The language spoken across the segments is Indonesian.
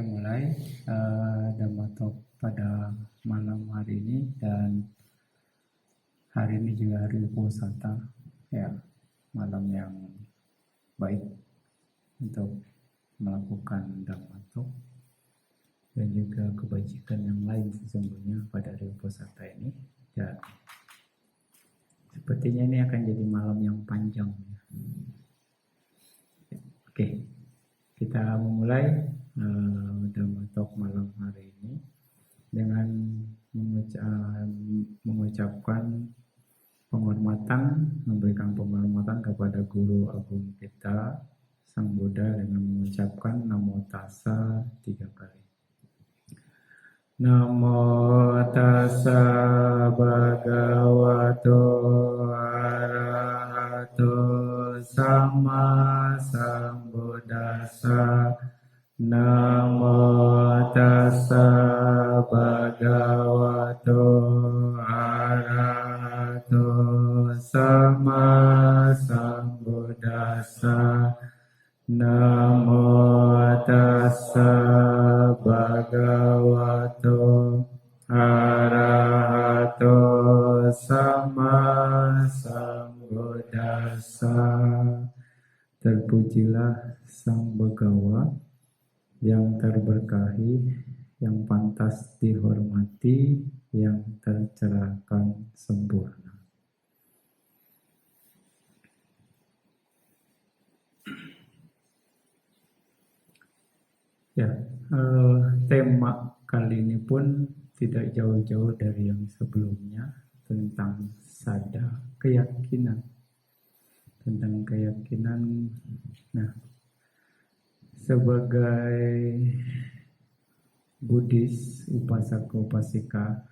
mulai Dhamma Talk pada malam hari ini, dan hari ini juga hari Puasata, ya, malam yang baik untuk melakukan Dhamma Talk dan juga kebajikan yang lain sesungguhnya pada hari Puasata ini. Dan sepertinya ini akan jadi malam yang panjang. Oke, kita memulai Dhamma Talk malam hari ini dengan mengucapkan penghormatan, memberikan penghormatan kepada Guru Agung kita, Sang Buddha, dengan mengucapkan Namo Tassa 3 kali. Namo Tassa Bhagavato Arahato Sama Sambuddhassa. Namo Tassa Bhagavato Arahato Sama Sambuddhassa. Namo Tassa Bhagavato Arahato Sama Sambuddhassa. Terpujilah Sang Begawa yang terberkahi, yang pantas dihormati, yang tercerahkan sempurna. Ya, tema kali ini pun tidak jauh-jauh dari yang sebelumnya, tentang sada, keyakinan. Tentang keyakinan. Nah, sebagai Buddhis, upasaka-upasika,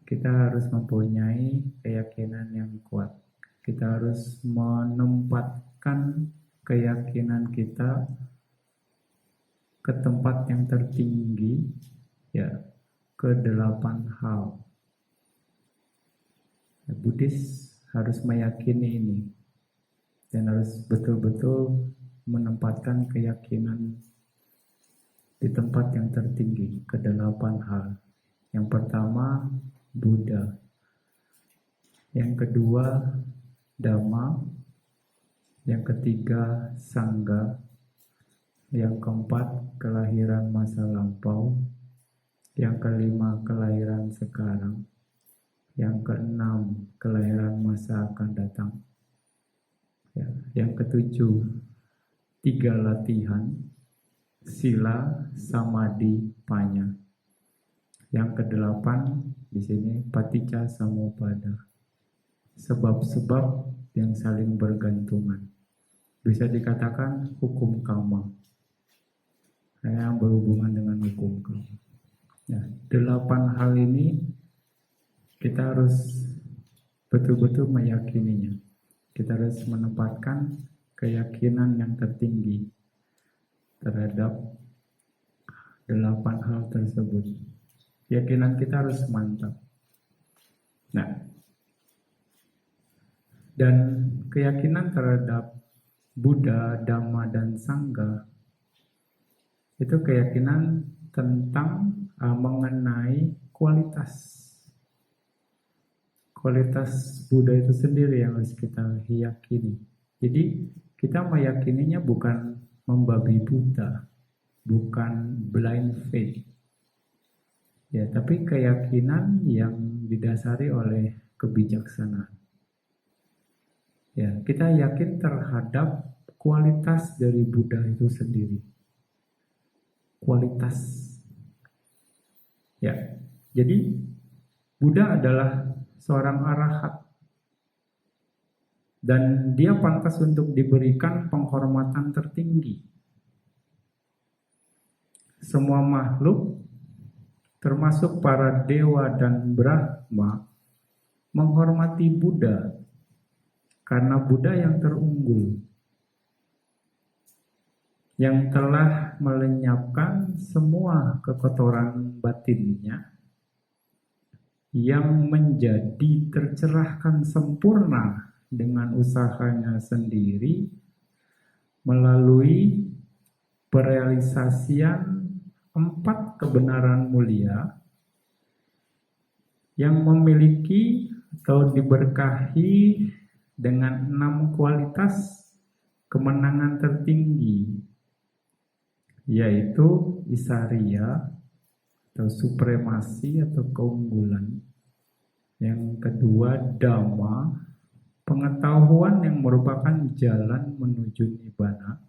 kita harus mempunyai keyakinan yang kuat. Kita harus menempatkan keyakinan kita ke tempat yang tertinggi, ya, ke 8 hal. Buddhis harus meyakini ini dan harus betul-betul menempatkan keyakinan di tempat yang tertinggi, ke 8 hal. Yang pertama, Buddha. Yang kedua, Dhamma. Yang ketiga, Sangha. Yang keempat, kelahiran masa lampau. Yang kelima, kelahiran sekarang. Yang keenam, kelahiran masa akan datang. Ya. Yang ketujuh, 3 latihan, sila, samadhi, panya. Yang kedelapan, di sini paticca samuppada, sebab-sebab yang saling bergantungan. Bisa dikatakan hukum karma, yang berhubungan dengan hukum karma. Ya, 8 hal ini kita harus betul-betul meyakininya. Kita harus menempatkan keyakinan yang tertinggi terhadap 8 hal tersebut. Keyakinan kita harus mantap. Nah, dan keyakinan terhadap Buddha, Dhamma, dan Sangha itu keyakinan tentang mengenai kualitas Buddha itu sendiri yang harus kita yakini. Jadi kita meyakininya bukan membabi buta, bukan blind faith, ya, tapi keyakinan yang didasari oleh kebijaksanaan. Ya, kita yakin terhadap kualitas dari Buddha itu sendiri. Kualitas. Ya, jadi Buddha adalah seorang arahat dan dia pantas untuk diberikan penghormatan tertinggi. Semua makhluk, termasuk para dewa dan Brahma, menghormati Buddha karena Buddha yang terunggul, yang telah melenyapkan semua kekotoran batinnya, yang menjadi tercerahkan sempurna dengan usahanya sendiri melalui perealisasian 4 kebenaran mulia yang memiliki atau diberkahi dengan 6 kualitas kemenangan tertinggi, yaitu Isaria atau supremasi atau keunggulan. Yang kedua, Dhamma, pengetahuan yang merupakan jalan menuju Nibbana.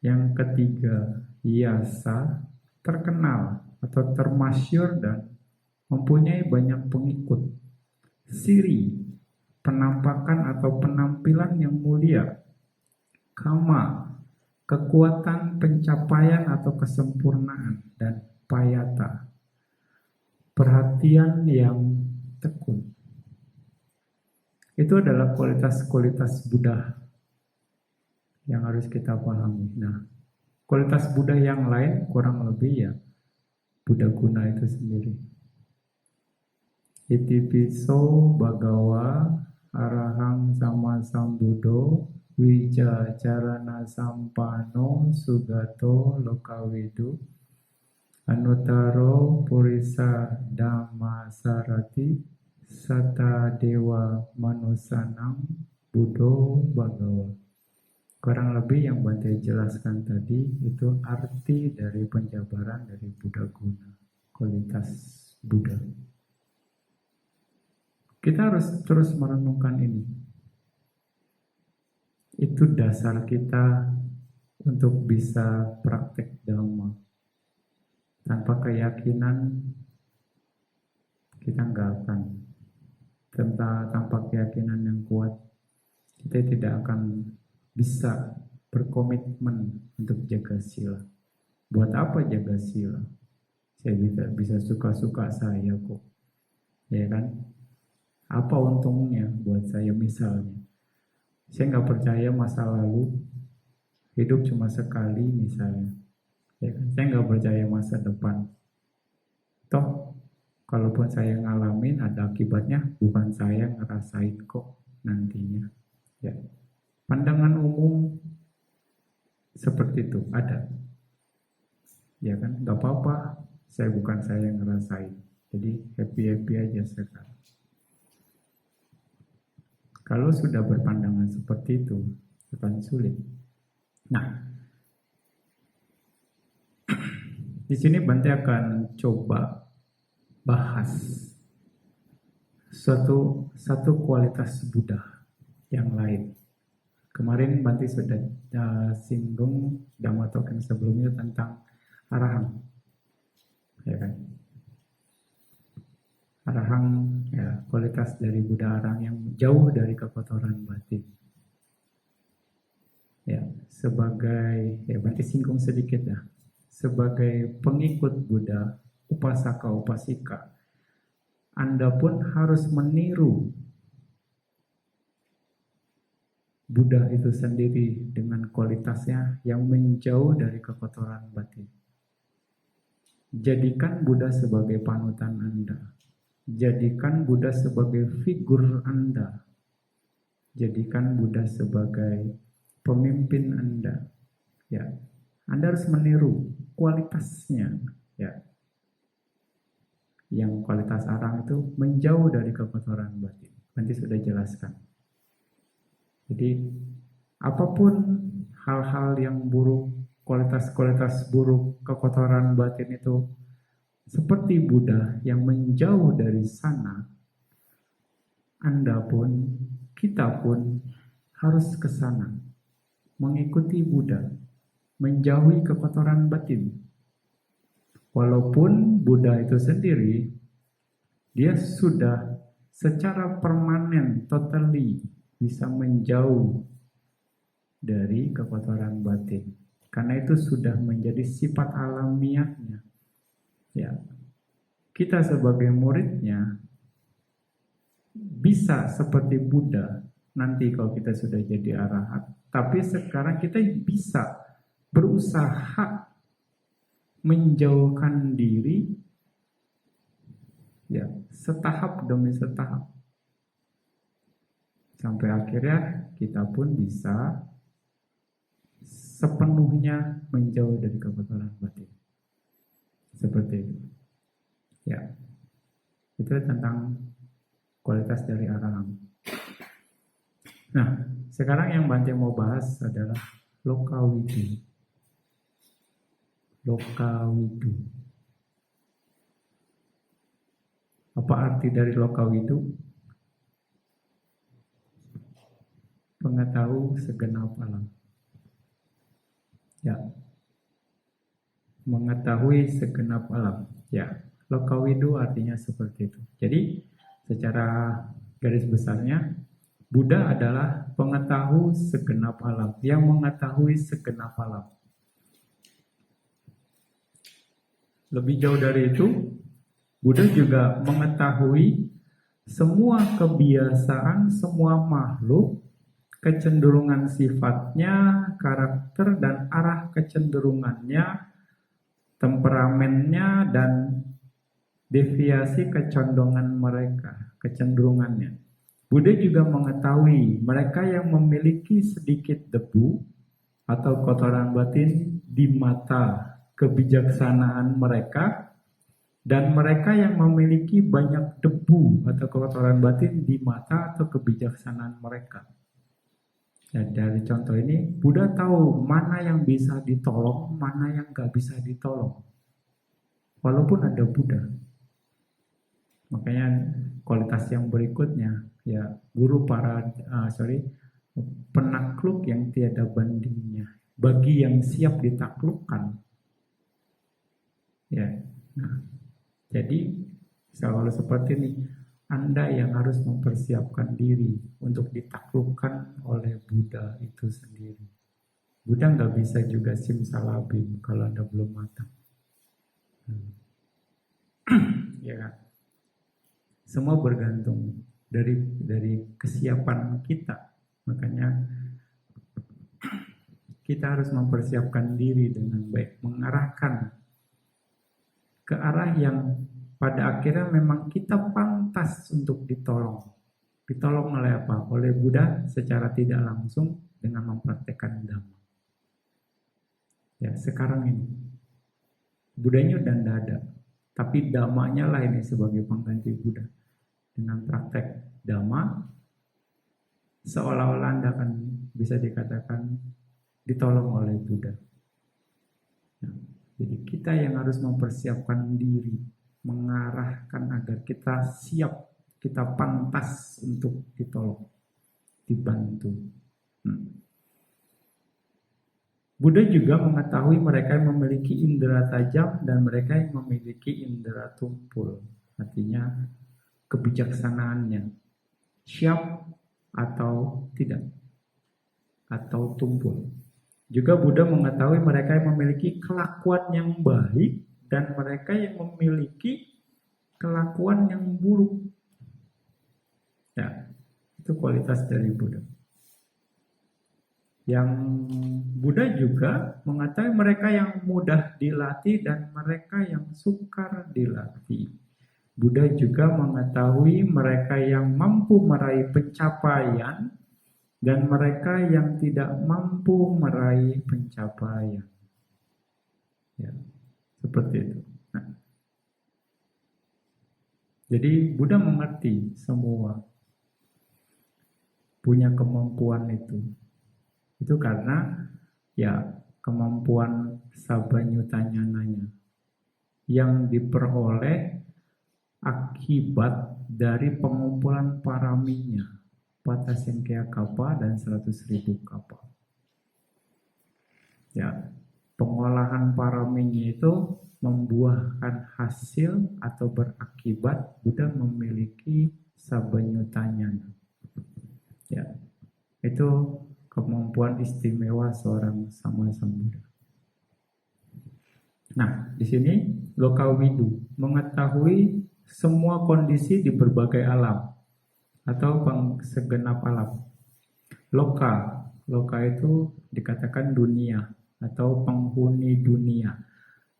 Yang ketiga, Yasa, terkenal atau termasyhur dan mempunyai banyak pengikut. Siri, penampakan atau penampilan yang mulia. Kama, kekuatan pencapaian atau kesempurnaan. Dan Payata, perhatian yang tekun. Itu adalah kualitas-kualitas Buddha yang harus kita pahami. Nah, kualitas Buddha yang lain kurang lebih ya Buddha guna itu sendiri. Itipiso Bhagawa Arahang Sama Sambuddho Wijacarana Sampano Sugato Lokawidu Anuttaro Purisa Dhammasarati Sata Dewa Manusanam Buddho Bhagawa. Kurang lebih yang Bante jelaskan tadi itu arti dari penjabaran dari Buddha guna, kualitas Buddha. Kita harus terus merenungkan ini. Itu dasar kita untuk bisa praktek Dhamma. Tanpa keyakinan kita nggak akan. Tanpa keyakinan yang kuat, kita tidak akan bisa berkomitmen untuk jaga sila. Buat apa jaga sila? Saya bisa suka-suka saya kok, ya kan? Apa untungnya buat saya misalnya? Saya nggak percaya masa lalu hidup cuma sekali misalnya. Ya kan? Saya nggak percaya masa depan. Toh, kalaupun saya ngalamin ada akibatnya, bukan saya ngerasain kok nantinya. Ya, pandangan umum seperti itu ada. Ya kan, nggak apa-apa. Bukan saya ngerasain. Jadi happy aja sekarang. Kalau sudah berpandangan seperti itu, akan sulit. Nah, di sini Bante akan coba bahas satu kualitas Buddha yang lain. Kemarin Bante sudah singgung Dhamma Talk yang sebelumnya tentang Arahang, ya kan? Arahang, ya, kualitas dari Buddha Arahang yang jauh dari kekotoran batin. Ya, sebagai, ya Bante singgung sedikit ya, sebagai pengikut Buddha, upasaka upasika, Anda pun harus meniru Buddha itu sendiri dengan kualitasnya yang menjauh dari kekotoran batin. Jadikan Buddha sebagai panutan Anda. Jadikan Buddha sebagai figur Anda. Jadikan Buddha sebagai pemimpin Anda. Ya, Anda harus meniru kualitasnya. Ya, yang kualitas arang itu menjauh dari kekotoran batin. Nanti sudah jelaskan. Jadi, apapun hal-hal yang buruk, kualitas-kualitas buruk, kekotoran batin itu seperti Buddha yang menjauh dari sana, Anda pun, kita pun harus ke sana, mengikuti Buddha, menjauhi kekotoran batin. Walaupun Buddha itu sendiri, dia sudah secara permanen, totally bisa menjauh dari kekotoran batin. Karena itu sudah menjadi sifat alamiahnya. Ya, kita sebagai muridnya bisa seperti Buddha nanti kalau kita sudah jadi arahat. Tapi sekarang kita bisa berusaha menjauhkan diri, ya, setahap demi setahap, sampai akhirnya kita pun bisa sepenuhnya menjauh dari kekotoran batin. Seperti itu. Ya, itu tentang kualitas dari araham. Nah, sekarang yang Bante mau bahas adalah lokawidu. Lokawidu. Apa arti dari lokawidu? Pengetahu segenap alam. Ya, mengetahui segenap alam. Ya, lokawidu artinya seperti itu. Jadi, secara garis besarnya, Buddha adalah pengetahu segenap alam, yang mengetahui segenap alam. Lebih jauh dari itu, Buddha juga mengetahui semua kebiasaan semua makhluk, kecenderungan sifatnya, karakter dan arah kecenderungannya, temperamennya, dan deviasi kecondongan mereka, kecenderungannya. Buddha juga mengetahui mereka yang memiliki sedikit debu atau kotoran batin di mata kebijaksanaan mereka, dan mereka yang memiliki banyak debu atau kotoran batin di mata atau kebijaksanaan mereka. Dan dari contoh ini, Buddha tahu mana yang bisa ditolong, mana yang gak bisa ditolong. Walaupun ada Buddha. Makanya kualitas yang berikutnya, ya guru penakluk yang tiada bandingnya. Bagi yang siap ditaklukkan. Ya, nah, jadi kalau seperti ini, Anda yang harus mempersiapkan diri untuk ditaklukkan oleh Buddha itu sendiri. Buddha nggak bisa juga simsalabim kalau Anda belum matang. Ya kan? Semua bergantung dari kesiapan kita. Makanya kita harus mempersiapkan diri dengan baik, mengarahkan ke arah yang pada akhirnya memang kita pantas untuk ditolong. Ditolong oleh apa? Oleh Buddha secara tidak langsung dengan mempraktekkan Dhamma. Ya, sekarang ini Buddhanya udah tidak ada, tapi Dhammanya lah ini sebagai pengganti Buddha. Dengan praktek Dhamma, seolah-olah Anda akan bisa dikatakan ditolong oleh Buddha. Nah, jadi kita yang harus mempersiapkan diri, mengarahkan agar kita siap, kita pantas untuk ditolong, dibantu. Buddha juga mengetahui mereka yang memiliki indera tajam dan mereka yang memiliki indera tumpul. Artinya kebijaksanaannya siap atau tidak, atau tumpul. Juga Buddha mengetahui mereka yang memiliki kelakuan yang baik dan mereka yang memiliki kelakuan yang buruk. Ya, itu kualitas dari Buddha. Yang Buddha juga mengetahui mereka yang mudah dilatih dan mereka yang sukar dilatih. Buddha juga mengetahui mereka yang mampu meraih pencapaian dan mereka yang tidak mampu meraih pencapaian. Ya, seperti itu. Nah, jadi Buddha mengerti semua punya kemampuan itu. Itu karena ya kemampuan sabanyutanyananya yang diperoleh akibat dari pengumpulan paraminya, Patasengkaya Kappa dan 100.000 kappa. Ya, pengolahan paraminya itu membuahkan hasil atau berakibat Buddha memiliki sabanyutanyana. Ya, itu kemampuan istimewa seorang Sammasambuddha. Nah, di sini lokawidu mengetahui semua kondisi di berbagai alam atau segenap alam. Loka itu dikatakan dunia atau penghuni dunia,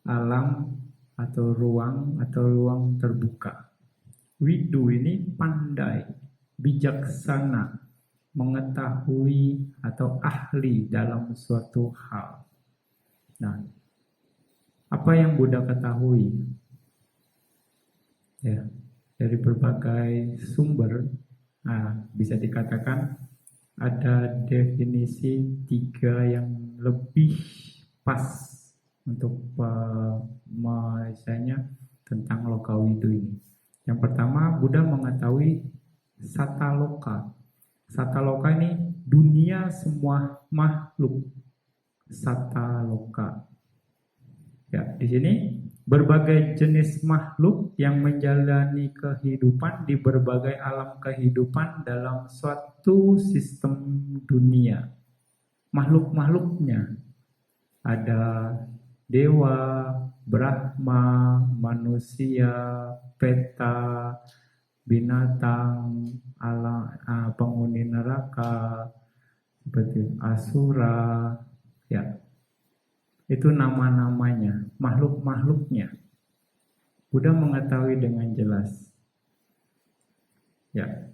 alam atau ruang terbuka. Widu ini pandai, bijaksana, mengetahui atau ahli dalam suatu hal. Nah, Apa yang Buddha ketahui? Ya, dari berbagai sumber, bisa dikatakan ada definisi 3 yang lebih pas untuk misalnya tentang Lokawidu ini. Yang pertama, Buddha mengetahui Sataloka. Sataloka ini dunia semua makhluk. Sataloka. Ya, di sini berbagai jenis makhluk yang menjalani kehidupan di berbagai alam kehidupan dalam suatu sistem dunia. Makhluk-makhluknya ada dewa, Brahma, manusia, peta, binatang, penghuni neraka, seperti asura, ya. Itu nama-namanya, makhluk-makhluknya. Buddha mengetahui dengan jelas. Ya,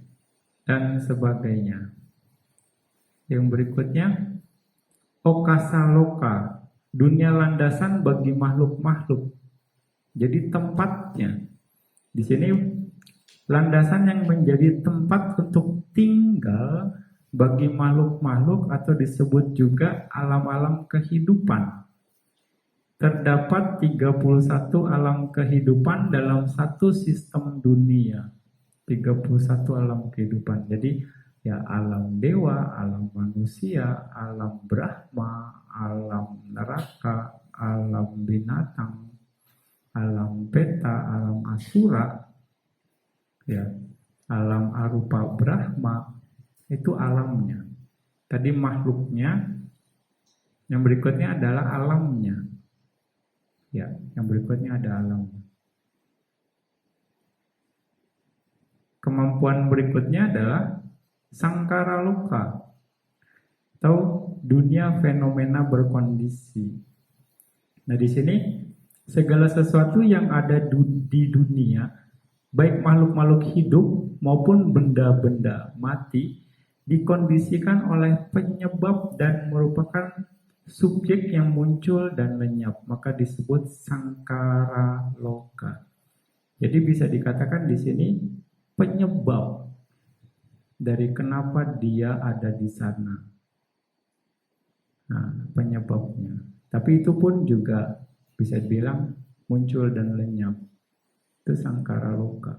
dan sebagainya. Yang berikutnya, Okasaloka, dunia landasan bagi makhluk-makhluk. Jadi tempatnya. Di sini landasan yang menjadi tempat untuk tinggal bagi makhluk-makhluk atau disebut juga alam-alam kehidupan. Terdapat 31 alam kehidupan dalam satu sistem dunia. 31 alam kehidupan. Jadi ya alam dewa, alam manusia, alam Brahma, alam neraka, alam binatang, alam peta, alam asura, ya, alam arupa Brahma, itu alamnya. Tadi makhluknya, yang berikutnya adalah alamnya. Ya, yang berikutnya ada alam. Kemampuan berikutnya adalah Sangkara Loka atau dunia fenomena berkondisi. Nah, di sini segala sesuatu yang ada di dunia, baik makhluk-makhluk hidup maupun benda-benda mati, dikondisikan oleh penyebab dan merupakan subjek yang muncul dan lenyap, maka disebut Sangkara Loka. Jadi bisa dikatakan di sini penyebab dari kenapa dia ada di sana. Nah, penyebabnya. Tapi itu pun juga bisa dibilang muncul dan lenyap. Itu Sangkara Loka.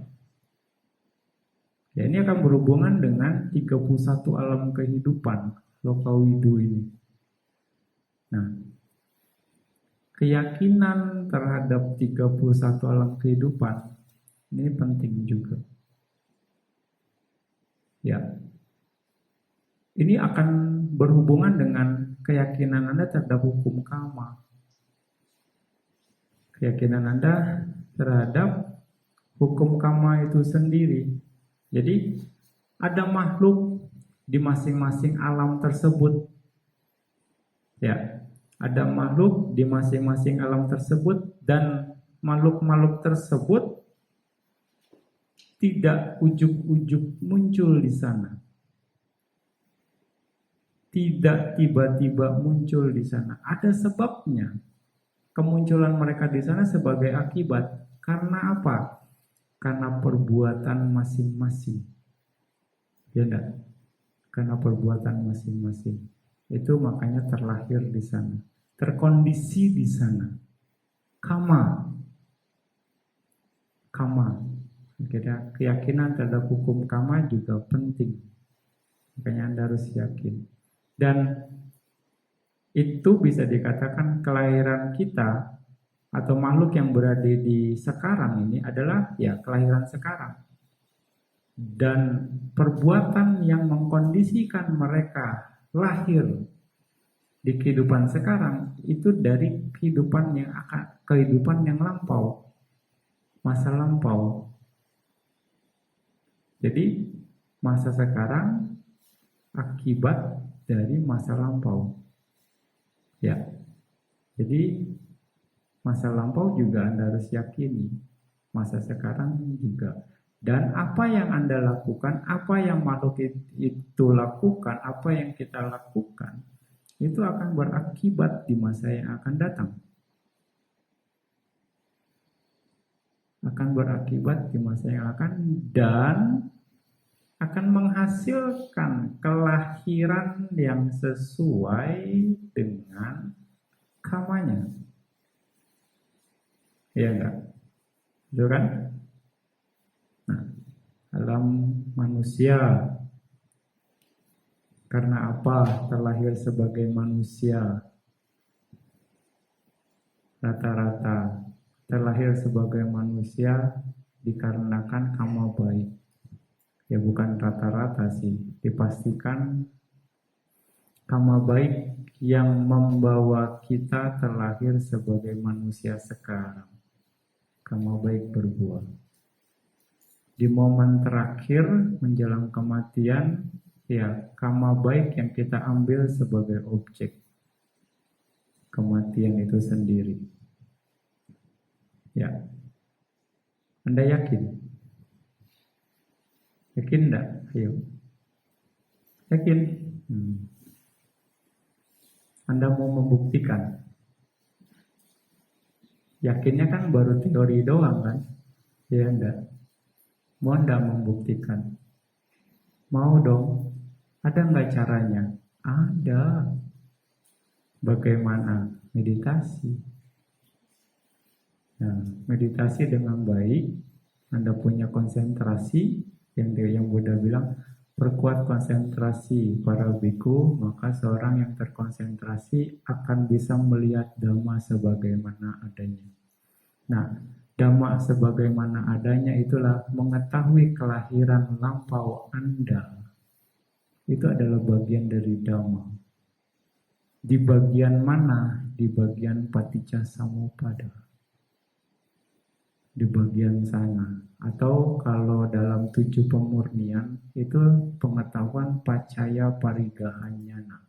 Ya, ini akan berhubungan dengan 31 alam kehidupan Lokawidu ini. Nah, keyakinan terhadap 31 alam kehidupan ini penting juga. Ya, ini akan berhubungan dengan keyakinan Anda terhadap hukum karma. Keyakinan Anda terhadap hukum karma itu sendiri. Jadi, ada makhluk di masing-masing alam tersebut. Ya, ada makhluk di masing-masing alam tersebut dan makhluk-makhluk tersebut tidak ujuk-ujuk muncul di sana. Tidak tiba-tiba muncul di sana. Ada sebabnya. Kemunculan mereka di sana sebagai akibat. Karena apa? Karena perbuatan masing-masing. Ya enggak? Karena perbuatan masing-masing. Itu makanya terlahir di sana. Terkondisi di sana. Kama. Keyakinan terhadap hukum kama juga penting. Makanya Anda harus yakin. Dan itu bisa dikatakan kelahiran kita atau makhluk yang berada di sekarang ini adalah ya kelahiran sekarang. Dan perbuatan yang mengkondisikan mereka lahir di kehidupan sekarang itu dari kehidupan yang lampau, masa lampau. Jadi masa sekarang akibat dari masa lampau. Ya, jadi masa lampau juga Anda harus yakini, masa sekarang juga. Dan apa yang Anda lakukan, apa yang makhluk itu lakukan, apa yang kita lakukan, itu akan berakibat di masa yang akan datang. akan berakibat di masa yang akan dan akan menghasilkan kelahiran yang sesuai dengan kamanya. Iya enggak? Itu kan? Nah, alam manusia karena apa terlahir sebagai manusia? Rata-rata terlahir sebagai manusia dikarenakan kama baik. Ya bukan rata-rata sih, dipastikan kama baik yang membawa kita terlahir sebagai manusia sekarang. Kama baik berbuah. Di momen terakhir menjelang kematian, ya kama baik yang kita ambil sebagai objek kematian itu sendiri. Ya, Anda yakin? Yakin enggak? Ayo. Yakin? Anda mau membuktikan? Yakinnya kan baru teori doang kan? Ya enggak? Mau enggak membuktikan? Mau dong? Ada enggak caranya? Ada. Bagaimana? Meditasi. Nah, meditasi dengan baik, Anda punya konsentrasi, yang Buddha bilang, perkuat konsentrasi para biku, maka seorang yang terkonsentrasi akan bisa melihat Dhamma sebagaimana adanya. Nah, Dhamma sebagaimana adanya itulah mengetahui kelahiran lampau Anda. Itu adalah bagian dari Dhamma. Di bagian mana? Di bagian Paticca Samuppada. Di bagian sana, atau kalau dalam 7 pemurnian itu pengetahuan Paccaya Parigahanyana.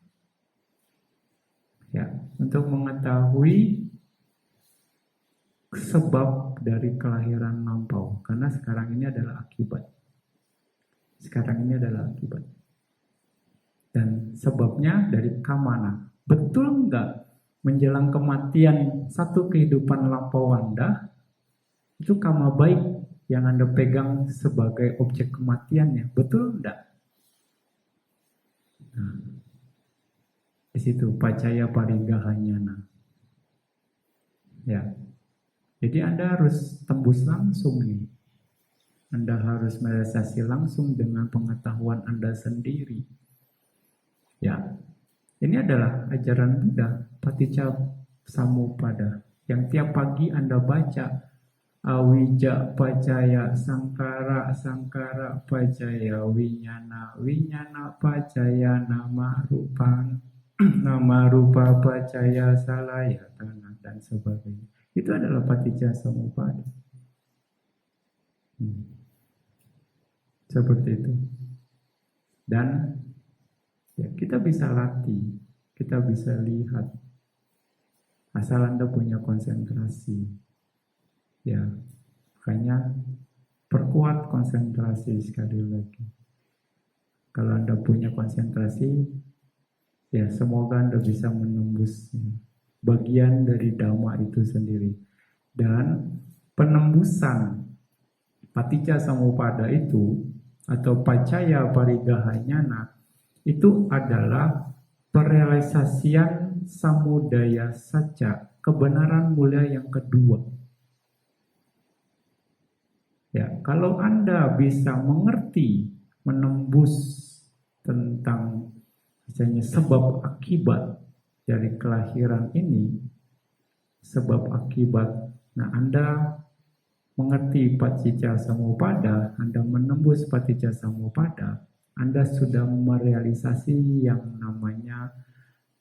Ya, untuk mengetahui sebab dari kelahiran lampau, karena sekarang ini adalah akibat. Sekarang ini adalah akibat. Dan sebabnya dari kamana. Betul enggak menjelang kematian satu kehidupan lampau Anda itu kama baik yang Anda pegang sebagai objek kematiannya, betul enggak? Nah, di situ Paccaya Parigahanyana. Ya, jadi Anda harus tembus langsung nih. Anda harus merealisasi langsung dengan pengetahuan Anda sendiri. Ya, ini adalah ajaran Buddha, Paticca Samuppada, yang tiap pagi Anda baca. Awija Paccaya Sangkara Sangkara Paccaya Winyana Winyana Paccaya Nama Rupang Nama Rupa Paccaya Salayatana dan sebagainya. Itu adalah Paticca Samuppada. Seperti itu. Dan ya, kita bisa latih, kita bisa lihat, asal Anda punya konsentrasi. Ya, makanya perkuat konsentrasi sekali lagi. Kalau Anda punya konsentrasi, ya semoga Anda bisa menembus bagian dari Dhamma itu sendiri. Dan penembusan Paticca Samuppada itu, atau Paccaya Parigahanyana, itu adalah perealisasian samudaya saja, kebenaran mulia yang kedua. Ya, kalau Anda bisa mengerti, menembus tentang misalnya sebab akibat dari kelahiran ini, sebab akibat. Nah, Anda mengerti Paticca Samuppada, Anda menembus Paticca Samuppada, Anda sudah merealisasi yang namanya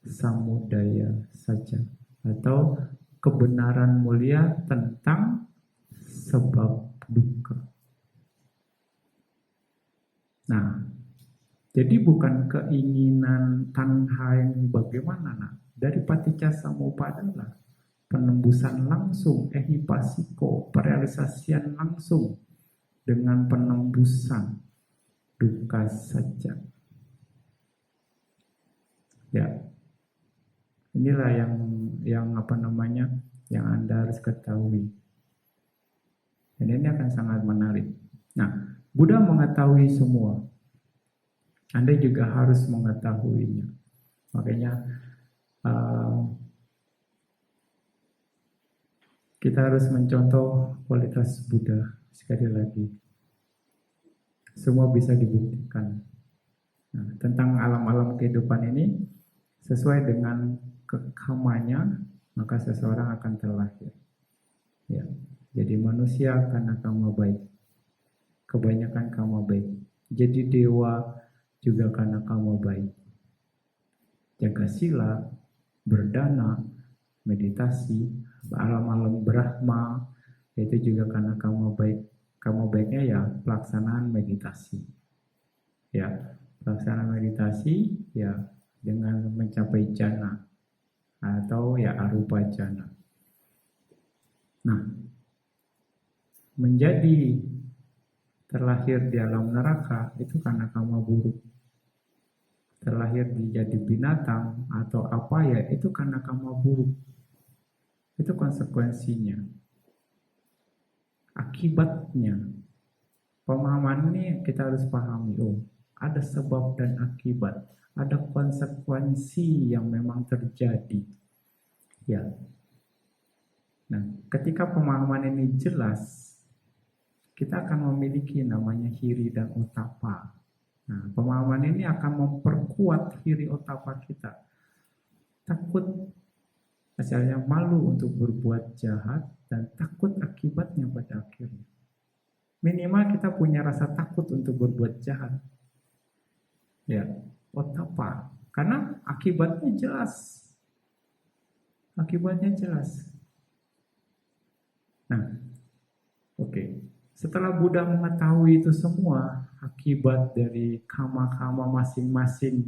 samudaya saja, atau kebenaran mulia tentang sebab duka. Nah, jadi bukan keinginan tanha yang bagaimana, nah, dari Paticca Samuppada lah penembusan langsung, ehipasiko, perealisasian langsung dengan penembusan duka saja. Ya, inilah yang apa namanya, yang Anda harus ketahui. Dan ini akan sangat menarik. Nah, Buddha mengetahui semua. Anda juga harus mengetahuinya. Makanya kita harus mencontoh kualitas Buddha. Sekali lagi, semua bisa dibuktikan. Nah, tentang alam-alam kehidupan ini, sesuai dengan kekamannya, maka seseorang akan terlahir. Ya, jadi manusia karena karma baik. Kebanyakan karma baik. Jadi dewa juga karena karma baik. Jaga sila, berdana, meditasi, alam-alam Brahma, itu juga karena karma baik. Karma baiknya ya pelaksanaan meditasi. Ya, pelaksanaan meditasi ya dengan mencapai jana atau ya arupa jana. Nah, menjadi terlahir di alam neraka itu karena karma buruk. Terlahir menjadi binatang atau apa ya itu karena karma buruk. Itu konsekuensinya. Akibatnya. Pemahaman ini kita harus pahami. Oh, ada sebab dan akibat. Ada konsekuensi yang memang terjadi. Ya. Nah, ketika pemahaman ini jelas, kita akan memiliki namanya hiri dan otapa. Nah, pemahaman ini akan memperkuat hiri otapa kita. Takut, asalnya malu untuk berbuat jahat, dan takut akibatnya pada akhirnya. Minimal kita punya rasa takut untuk berbuat jahat. Ya, otapa. Karena akibatnya jelas. Akibatnya jelas. Nah, oke. Setelah Buddha mengetahui itu semua, akibat dari kama-kama masing-masing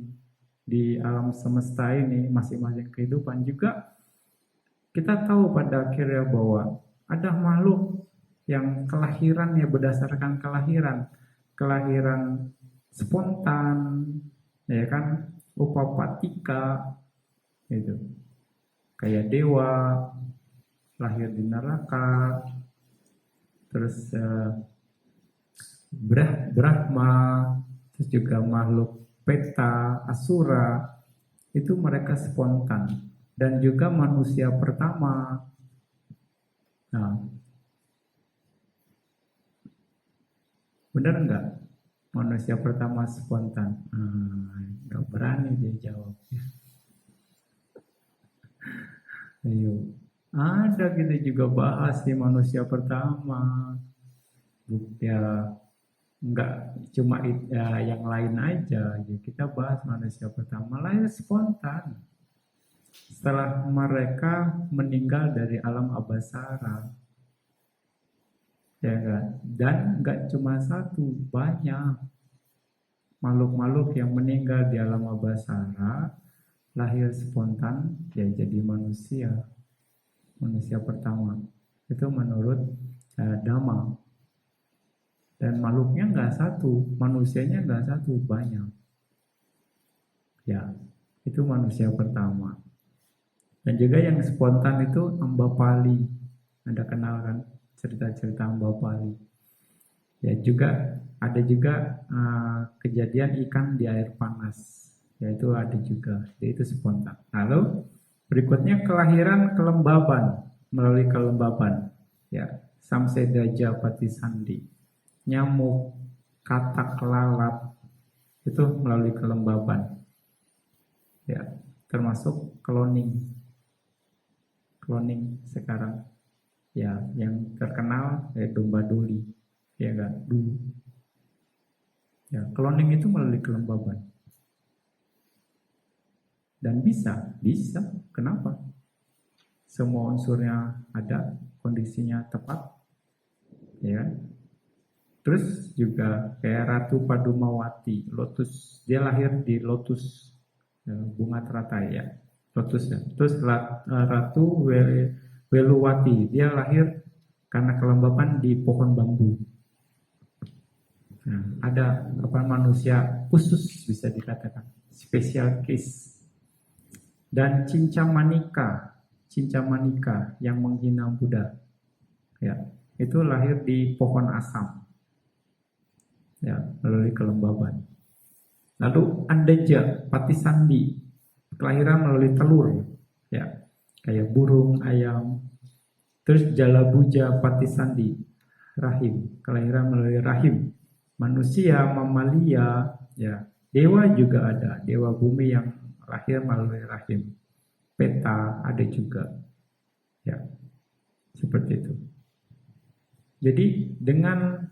di alam semesta ini, masing-masing kehidupan juga, kita tahu pada akhirnya bahwa ada makhluk yang kelahirannya berdasarkan kelahiran spontan, ya kan, upapatika, itu kayak dewa, lahir di neraka, terus Brahma, terus juga makhluk peta, asura, itu mereka spontan. Dan juga manusia pertama. Nah, benar enggak? Manusia pertama spontan. Enggak berani dia jawab. Ayo, ada kita juga bahas di manusia pertama. Ya, enggak cuma ya, yang lain aja. Ya, kita bahas manusia pertama lahir spontan. Setelah mereka meninggal dari alam abasara. Ya kan? Dan enggak cuma satu, banyak makhluk-makhluk yang meninggal di alam abasara lahir spontan ya jadi manusia pertama itu menurut Dhamma. Dan makhluknya enggak satu, manusianya enggak satu, banyak ya, itu manusia pertama. Dan juga yang spontan itu Ambapali, Anda kenal kan cerita-cerita Ambapali. Ya juga ada juga kejadian ikan di air panas, yaitu ada juga, yaitu spontan. Lalu berikutnya kelahiran kelembaban, melalui kelembaban, ya Samsedaja Patisandi, nyamuk, katak, lalat, itu melalui kelembaban, ya termasuk cloning sekarang, ya yang terkenal domba doli. Ya enggak dulu. Ya, cloning itu melalui kelembaban. Dan bisa. Kenapa? Semua unsurnya ada, kondisinya tepat. Ya. Terus juga kayak Ratu Padumawati, lotus, dia lahir di lotus bunga teratai ya. Lotus ya. Terus Ratu Weluwati, dia lahir karena kelembaban di pohon bambu. Nah, ada manusia khusus bisa dikatakan special case. Dan Cincamanika yang menghina Buddha, ya itu lahir di pohon asam, ya, melalui kelembaban. Lalu Andeja, Pati Sandi, kelahiran melalui telur, ya, kayak burung, ayam. Terus Jalabuja, Pati Sandi, rahim, kelahiran melalui rahim. Manusia, mamalia, ya, dewa juga ada, dewa bumi yang lahir melalui rahim. Peta ada juga, ya, seperti itu. Jadi dengan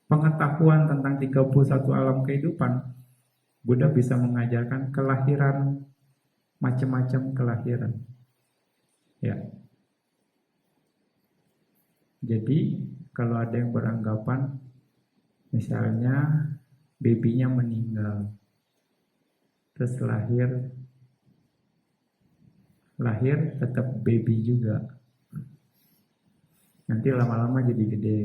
pengetahuan tentang 31 alam kehidupan, Buddha bisa mengajarkan kelahiran, macam-macam kelahiran. Ya. Jadi kalau ada yang beranggapan misalnya babynya meninggal, terus lahir tetap baby juga, nanti lama-lama jadi gede.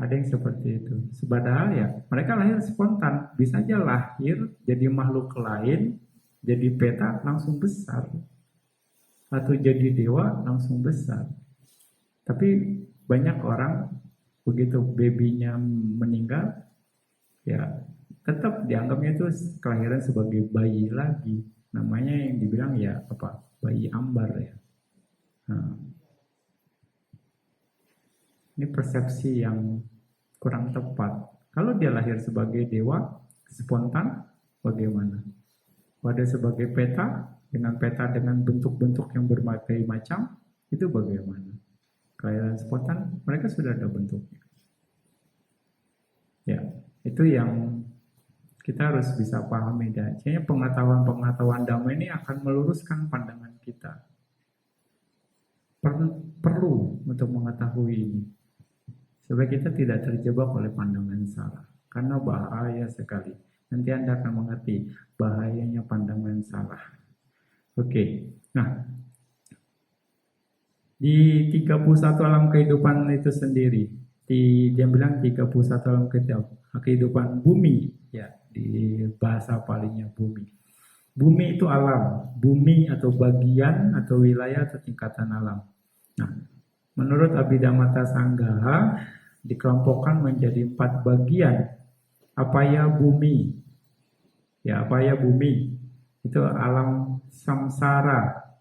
Ada yang seperti itu. Padahal ya mereka lahir spontan, bisa aja lahir jadi makhluk lain, jadi peta langsung besar, atau jadi dewa langsung besar. Tapi banyak orang begitu babynya meninggal, ya tetap dianggapnya itu kelahiran sebagai bayi lagi. Namanya yang dibilang ya apa? Bayi ambar ya. Nah, ini persepsi yang kurang tepat. Kalau dia lahir sebagai dewa, spontan, bagaimana? Pada sebagai peta dengan bentuk-bentuk yang berbagai macam, itu bagaimana? Kelahiran spontan, mereka sudah ada bentuknya. Ya, itu yang kita harus bisa pahami. Dan kayaknya pengetahuan-pengetahuan Dhamma ini akan meluruskan pandangan kita. Perlu untuk mengetahui ini, supaya kita tidak terjebak oleh pandangan salah, karena bahaya sekali. Nanti Anda akan mengerti bahayanya pandangan salah. Oke, nah di 31 alam kehidupan itu sendiri, dia bilang 31 alam kehidupan bumi, ya, di bahasa palingnya bumi. Bumi itu alam, bumi atau bagian atau wilayah atau tingkatan alam. Nah, menurut Abhidhamma Sanggaha dikelompokkan menjadi 4 bagian. Apaya bumi, ya, apaya bumi itu alam samsara,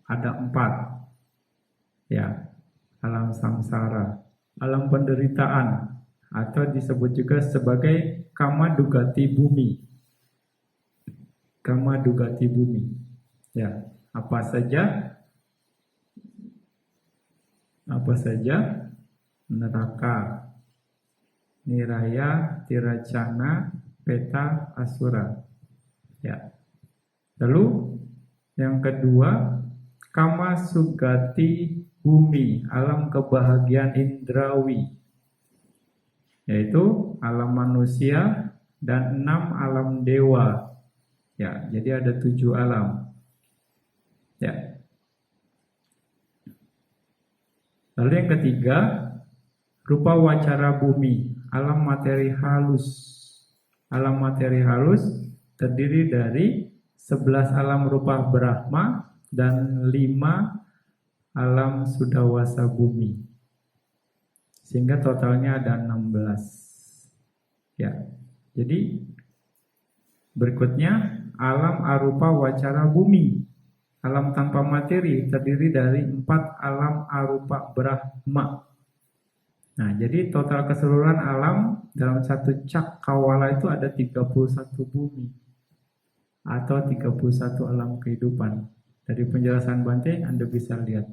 ada 4, ya, alam samsara, alam penderitaan, atau disebut juga sebagai kama dugati bumi. Kama dugati bumi, ya, apa saja neraka, niraya, tiracana, peta, asura. Ya. Lalu yang kedua, kama sugati bumi, alam kebahagiaan indrawi, yaitu alam manusia dan 6 alam dewa. Ya, jadi ada 7 alam. Ya. Lalu yang ketiga, rupa wacara bumi, alam materi halus. Alam materi halus terdiri dari 11 alam rupa Brahma dan 5 alam sudawasa bumi. Sehingga totalnya ada 16. Ya. Jadi berikutnya alam arupa wacara bumi. Alam tanpa materi terdiri dari 4 alam arupa Brahma. Nah, jadi total keseluruhan alam dalam satu cakrawala itu ada 31 bumi atau 31 alam kehidupan. Dari penjelasan Bante Anda bisa lihat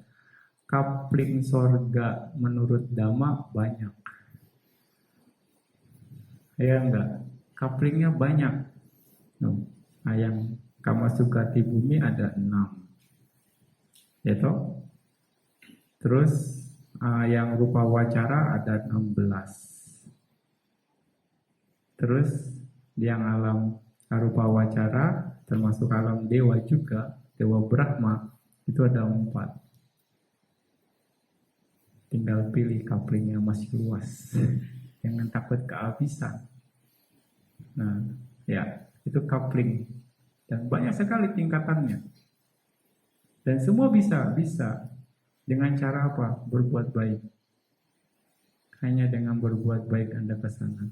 kapling sorga menurut Dhamma banyak. Ya enggak? Kaplingnya banyak. Nah, yang kama sugati bumi ada 6. Ya toh? Terus yang rupa wacara ada 16. Terus yang alam rupa wacara termasuk alam dewa juga, dewa Brahma itu ada 4. Tinggal pilih kaplingnya masih luas. Jangan takut kehabisan. Nah, ya, itu kapling. Dan banyak sekali tingkatannya. Dan semua bisa. Dengan cara apa? Berbuat baik. Hanya dengan berbuat baik Anda ke sana.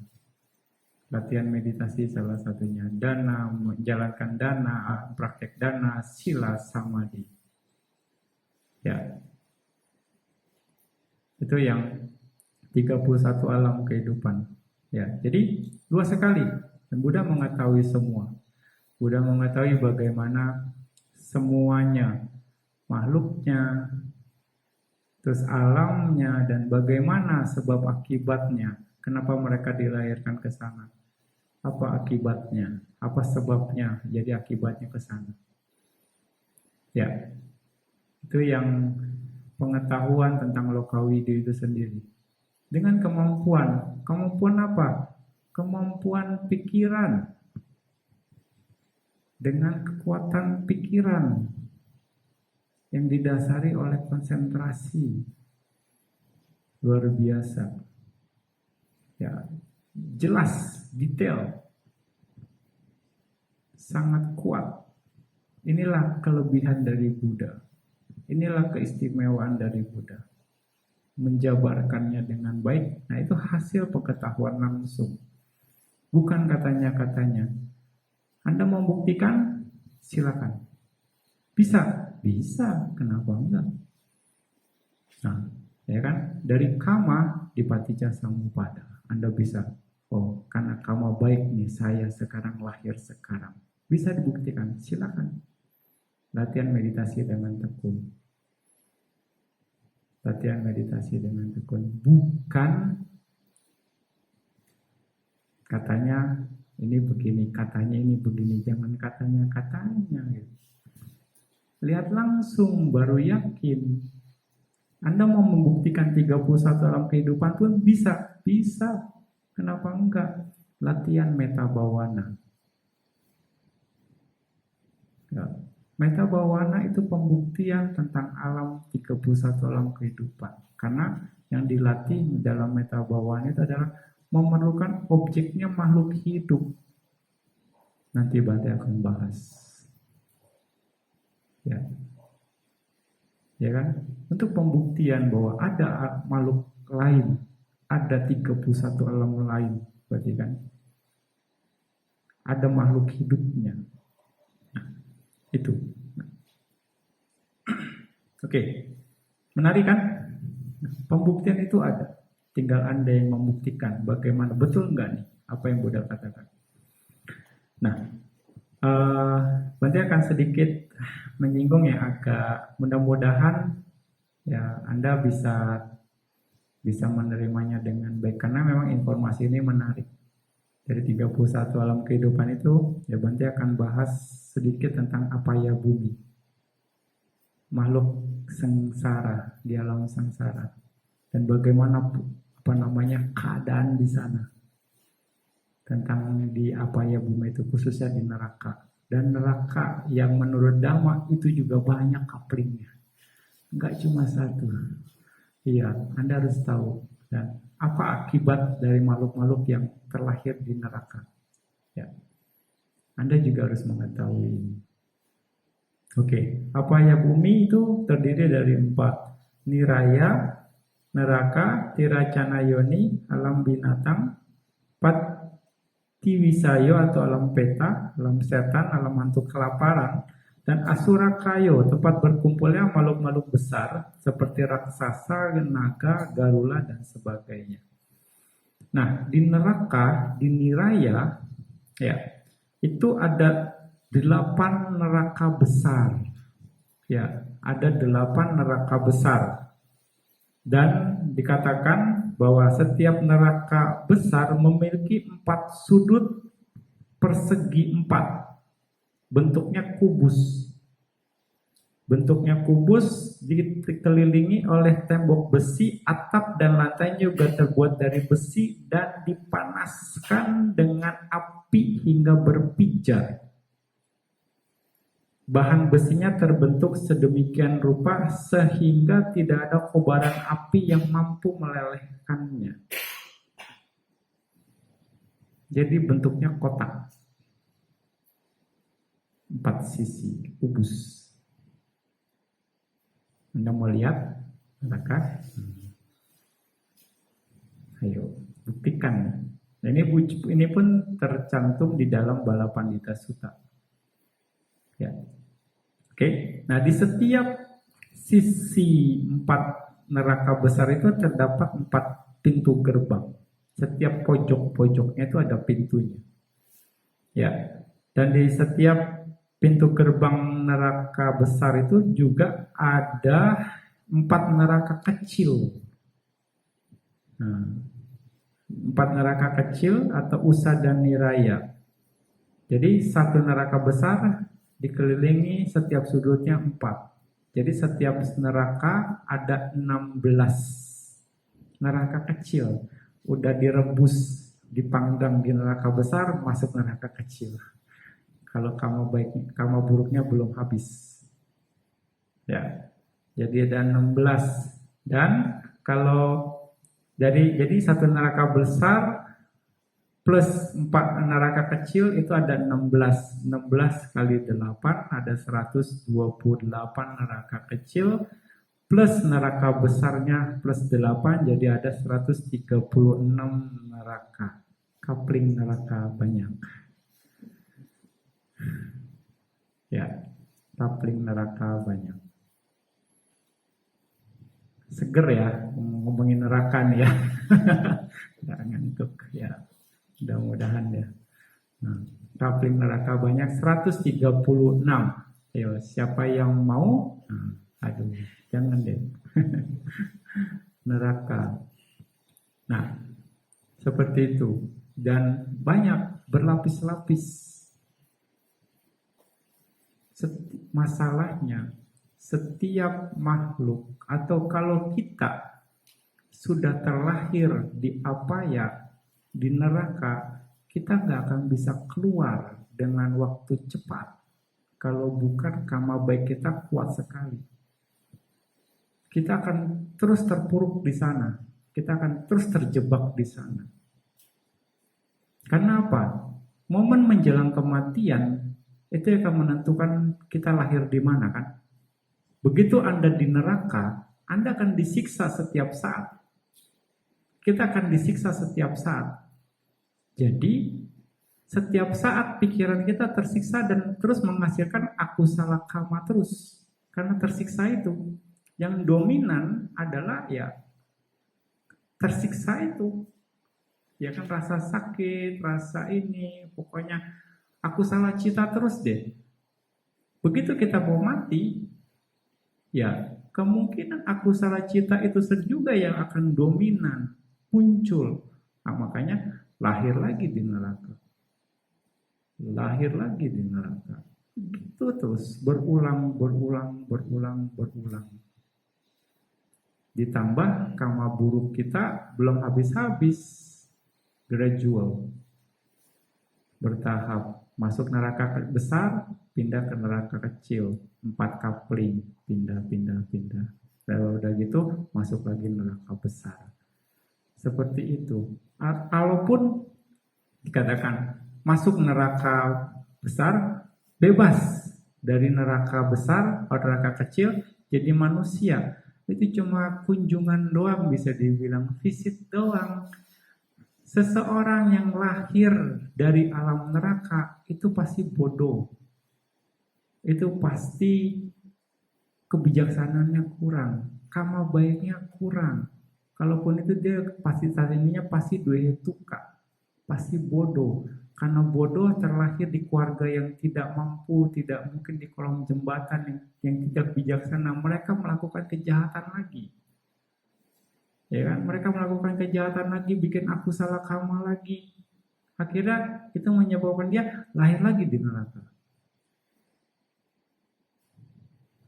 Latihan meditasi salah satunya. Dana, menjalankan dana, praktek dana, sila, samadhi. Ya, itu yang 31 alam kehidupan. Ya, jadi luas sekali. Dan Buddha mengetahui semua. Buddha mengetahui bagaimana semuanya, makhluknya, terus alamnya, dan bagaimana sebab akibatnya. Kenapa mereka dilahirkan ke sana? Apa akibatnya? Apa sebabnya? Jadi akibatnya ke sana. Ya, itu yang pengetahuan tentang Lokawidi itu sendiri. Dengan kemampuan apa? Kemampuan pikiran. Dengan kekuatan pikiran yang didasari oleh konsentrasi luar biasa. Ya, jelas, detail, sangat kuat. Inilah kelebihan dari Buddha. Inilah keistimewaan dari Buddha. Menjabarkannya dengan baik. Nah, itu hasil pengetahuan langsung. Bukan katanya-katanya. Anda mau buktikan? Silakan. Bisa? Bisa. Kenapa enggak? Nah, ya kan? Dari kama di Paticca Samuppada. Anda bisa, oh, karena kama baik nih, saya sekarang lahir sekarang. Bisa dibuktikan, silakan. Latihan meditasi dengan tekun. Latihan meditasi dengan tekun. Bukan katanya ini begini, katanya ini begini, jangan katanya gitu. Lihat langsung baru yakin. Anda mau membuktikan 31 alam kehidupan pun bisa. Kenapa enggak? Latihan metta bhavana. Ya. Metta bhavana itu pembuktian tentang alam 31 alam kehidupan. Karena yang dilatih dalam metta bhavana itu adalah memerlukan objeknya makhluk hidup. Nanti Bante akan bahas. Ya kan? Untuk pembuktian bahwa ada makhluk lain, ada 31 alam lain, berarti kan? Ada makhluk hidupnya. Nah, itu. Oke. Menarik kan? Pembuktian itu ada. Tinggal Anda yang membuktikan bagaimana betul enggak nih apa yang Buddha katakan. Nah, Bante akan sedikit menyinggung yang agak mudah-mudahan ya Anda bisa menerimanya dengan baik karena memang informasi ini menarik. Dari 31 alam kehidupan itu ya Bante akan bahas sedikit tentang apaya bumi. Makhluk sengsara di alam sengsara dan bagaimana keadaan di sana. Tentang di apaya bumi itu khususnya di neraka. Dan neraka yang menurut Dhamma itu juga banyak kaplingnya. Enggak cuma satu. Iya, Anda harus tahu. Dan apa akibat dari makhluk-makhluk yang terlahir di neraka. Ya. Anda juga harus mengetahui. Oke, apaya bumi itu terdiri dari 4. Niraya, neraka, tiracana yoni, alam binatang, 4 Tiwisayo atau alam peta, alam setan, alam hantu kelaparan, dan asura kayo, tempat berkumpulnya makhluk-makhluk besar seperti raksasa, naga, garula, dan sebagainya. Nah, di neraka, di niraya, ya, itu ada 8 neraka besar. Ya, ada 8 neraka besar. Dan dikatakan bahwa setiap neraka besar memiliki 4 sudut persegi 4. Bentuknya kubus. Bentuknya kubus dikelilingi oleh tembok besi, atap dan lantainya juga terbuat dari besi dan dipanaskan dengan api hingga berpijar. Bahan besinya terbentuk sedemikian rupa sehingga tidak ada kobaran api yang mampu melelehkannya. Jadi bentuknya kotak. 4 sisi, kubus. Anda mau lihat? Adakah? Ayo, buktikan. Nah, ini pun tercantum di dalam Balapandita Sutta. Ya. Oke. Nah, di setiap sisi 4 neraka besar itu terdapat 4 pintu gerbang. Setiap pojok-pojoknya itu ada pintunya. Ya. Dan di setiap pintu gerbang neraka besar itu juga ada 4 neraka kecil. Nah, 4 neraka kecil atau Usa dan Niraya. Jadi satu neraka besar dikelilingi setiap sudutnya 4. Jadi setiap neraka ada 16 neraka kecil. Udah direbus, dipanggang di neraka besar, masuk neraka kecil. Kalau kamu buruknya belum habis. Ya. Jadi ada 16. Dan kalau jadi satu neraka besar plus 4 neraka kecil itu ada 16. 16 kali 8 ada 128 neraka kecil plus neraka besarnya plus 8 jadi ada 136 neraka. Kapling neraka banyak. Ya, kapling neraka banyak. Seger ya ngomongin neraka nih ya. Nggak ngantuk ya. Mudah-mudahan ya. Nah, kapling neraka banyak 136. Ayo, siapa yang mau? Nah, aduh, jangan deh. Neraka. Nah, seperti itu. Dan banyak berlapis-lapis. Masalahnya, setiap makhluk atau kalau kita sudah terlahir di apaya, di neraka, kita nggak akan bisa keluar dengan waktu cepat. Kalau bukan karma baik kita kuat sekali. Kita akan terus terpuruk di sana. Kita akan terus terjebak di sana. Karena apa? Momen menjelang kematian itu akan menentukan kita lahir di mana kan? Begitu Anda di neraka, Anda akan disiksa setiap saat. Kita akan disiksa setiap saat. Jadi, setiap saat pikiran kita tersiksa dan terus menghasilkan aku salah karma terus. Karena tersiksa itu. Yang dominan adalah ya tersiksa itu. Ya kan rasa sakit, rasa ini, pokoknya aku salah cita terus deh. Begitu kita mau mati, ya kemungkinan aku salah cita itu juga yang akan dominan, muncul. Nah, makanya lahir lagi di neraka. Lahir lagi di neraka. Itu terus berulang. Ditambah karma buruk kita belum habis-habis. Gradual. Bertahap. Masuk neraka besar, pindah ke neraka kecil. 4 kapling. Pindah. Lalu udah gitu, masuk lagi neraka besar. Seperti itu. Walaupun dikatakan masuk neraka besar, bebas dari neraka besar atau neraka kecil, jadi manusia. Itu cuma kunjungan doang, bisa dibilang visit doang. Seseorang yang lahir dari alam neraka itu pasti bodoh. Itu pasti kebijaksanaannya kurang, karma baiknya kurang. Kalaupun itu dia pasti tadinya pasti duhetuka, pasti bodoh. Karena bodoh terlahir di keluarga yang tidak mampu, tidak mungkin di kolong jembatan yang tidak bijaksana, mereka melakukan kejahatan lagi. Ya kan? Mereka melakukan kejahatan lagi, bikin aku salah karma lagi. Akhirnya itu menyebabkan dia lahir lagi di neraka.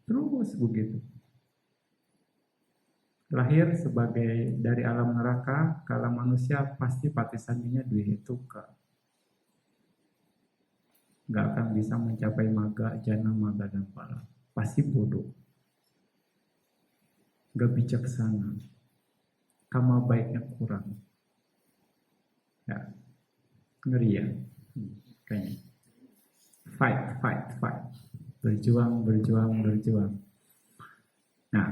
Terus begitu. Lahir sebagai dari alam neraka, kalau manusia pasti patisannya duhetuka. Gak akan bisa mencapai maga, jana, maga, dan pala. Pasti bodoh. Gak bijaksana. Karma baiknya kurang. Ya. Ngeri ya. Kayaknya. Fight. Berjuang. Nah,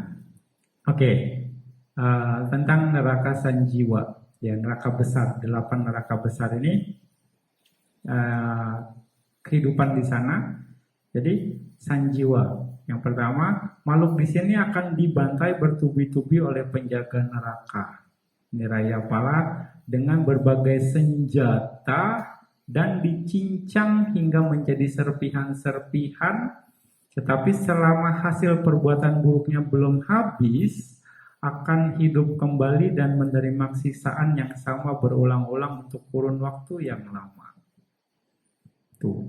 Oke, tentang neraka sanjiwa, ya neraka besar, 8 neraka besar ini, uh, kehidupan di sana. Jadi sanjiwa, yang pertama, makhluk di sini akan dibantai bertubi-tubi oleh penjaga neraka, niraya pala, dengan berbagai senjata dan dicincang hingga menjadi serpihan-serpihan. Tetapi selama hasil perbuatan buruknya belum habis, akan hidup kembali dan menerima siksaan yang sama berulang-ulang untuk kurun waktu yang lama. Tuh,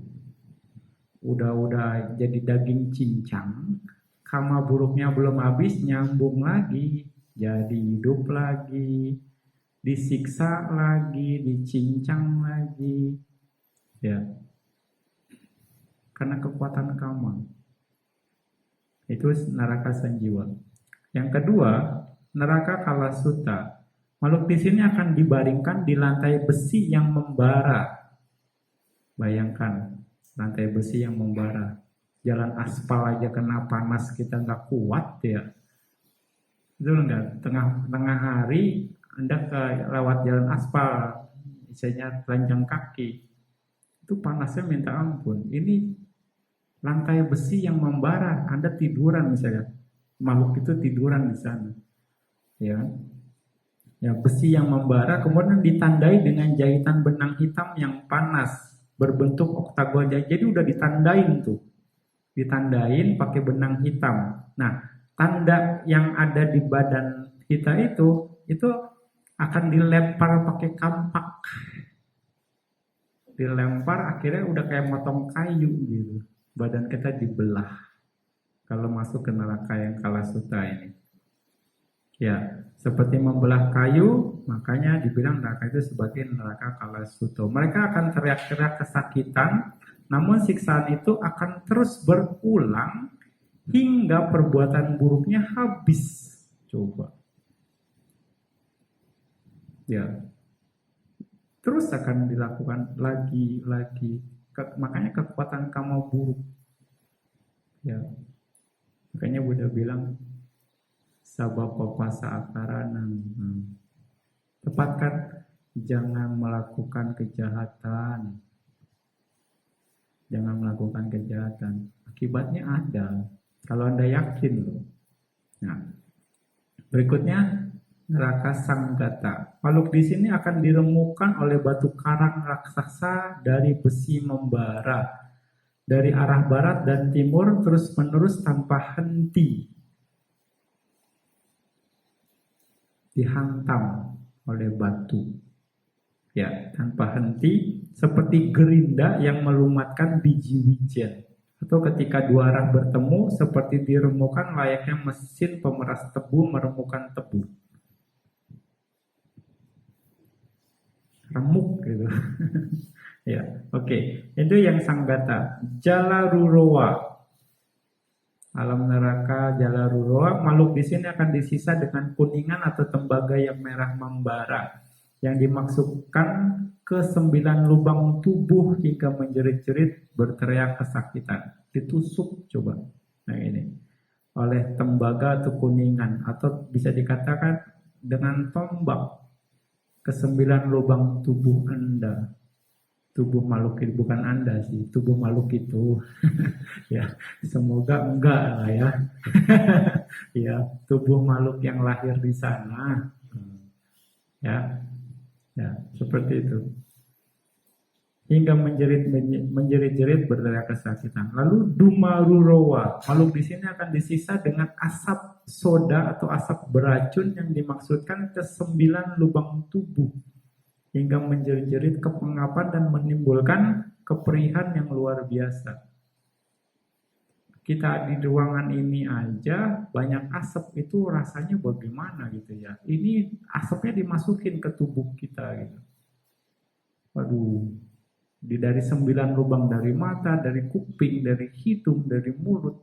udah jadi daging cincang, karma buruknya belum habis, nyambung lagi, jadi hidup lagi, disiksa lagi, dicincang lagi, ya, karena kekuatan karma. Itu neraka sanjiwa. Yang kedua, neraka kalasuta. Makhluk di sini akan dibaringkan di lantai besi yang membara. Bayangkan, lantai besi yang membara. Jalan aspal aja kena panas kita nggak kuat ya. Betul nggak? Tengah hari Anda lewat jalan aspal, misalnya telanjang kaki, itu panasnya minta ampun. Ini lantai besi yang membara, Anda tiduran misalnya, makhluk itu tiduran di sana, ya. Ya, besi yang membara kemudian ditandai dengan jahitan benang hitam yang panas berbentuk oktagon. Jadi udah ditandain tuh, ditandain pakai benang hitam. Nah, tanda yang ada di badan kita itu akan dilempar pakai kampak, dilempar akhirnya udah kayak motong kayu gitu. Badan kita dibelah kalau masuk ke neraka yang kalasuta ini. Ya, seperti membelah kayu, makanya dibilang neraka itu sebagai neraka kalasuto. Mereka akan teriak-teriak kesakitan, namun siksaan itu akan terus berulang hingga perbuatan buruknya habis. Coba. Ya, terus akan dilakukan lagi. Makanya kekuatan kamu buruk. Ya, makanya Buddha bilang sabapapasa akaranang. Tepatkan, jangan melakukan kejahatan. Jangan melakukan kejahatan. Akibatnya ada. Kalau Anda yakin loh. Nah, berikutnya neraka sanggata. Makhluk di sini akan diremukkan oleh batu karang raksasa dari besi membara dari arah barat dan timur terus-menerus tanpa henti, dihantam oleh batu, ya, tanpa henti, seperti gerinda yang melumatkan biji wijen, atau ketika dua arah bertemu seperti diremukkan layaknya mesin pemeras tebu meremukkan tebu. Remuk gitu. Ya, oke. Itu yang sanggata. Jalarurowa. Alam neraka Jalarurowa, makhluk di sini akan disisa dengan kuningan atau tembaga yang merah membara, yang dimaksudkan ke 9 lubang tubuh hingga menjerit-jerit berteriak kesakitan. Ditusuk coba. Nah ini oleh tembaga atau kuningan, atau bisa dikatakan dengan tombak ke 9 lubang tubuh Anda. Tubuh makhluk itu, bukan Anda sih, tubuh makhluk itu. Ya, semoga enggak lah ya. Ya, tubuh makhluk yang lahir di sana. Ya, ya, seperti itu. Hingga menjerit-jerit berteriak kesakitan. Lalu Dumarurowa, makhluk di sini akan disisa dengan asap soda atau asap beracun yang dimaksudkan ke 9 lubang tubuh, hingga menjerit-jerit kepengapan dan menimbulkan keperihan yang luar biasa. Kita di ruangan ini aja banyak asap, itu rasanya bagaimana gitu ya. Ini asapnya dimasukin ke tubuh kita gitu. Waduh, dari 9 lubang, dari mata, dari kuping, dari hidung, dari mulut,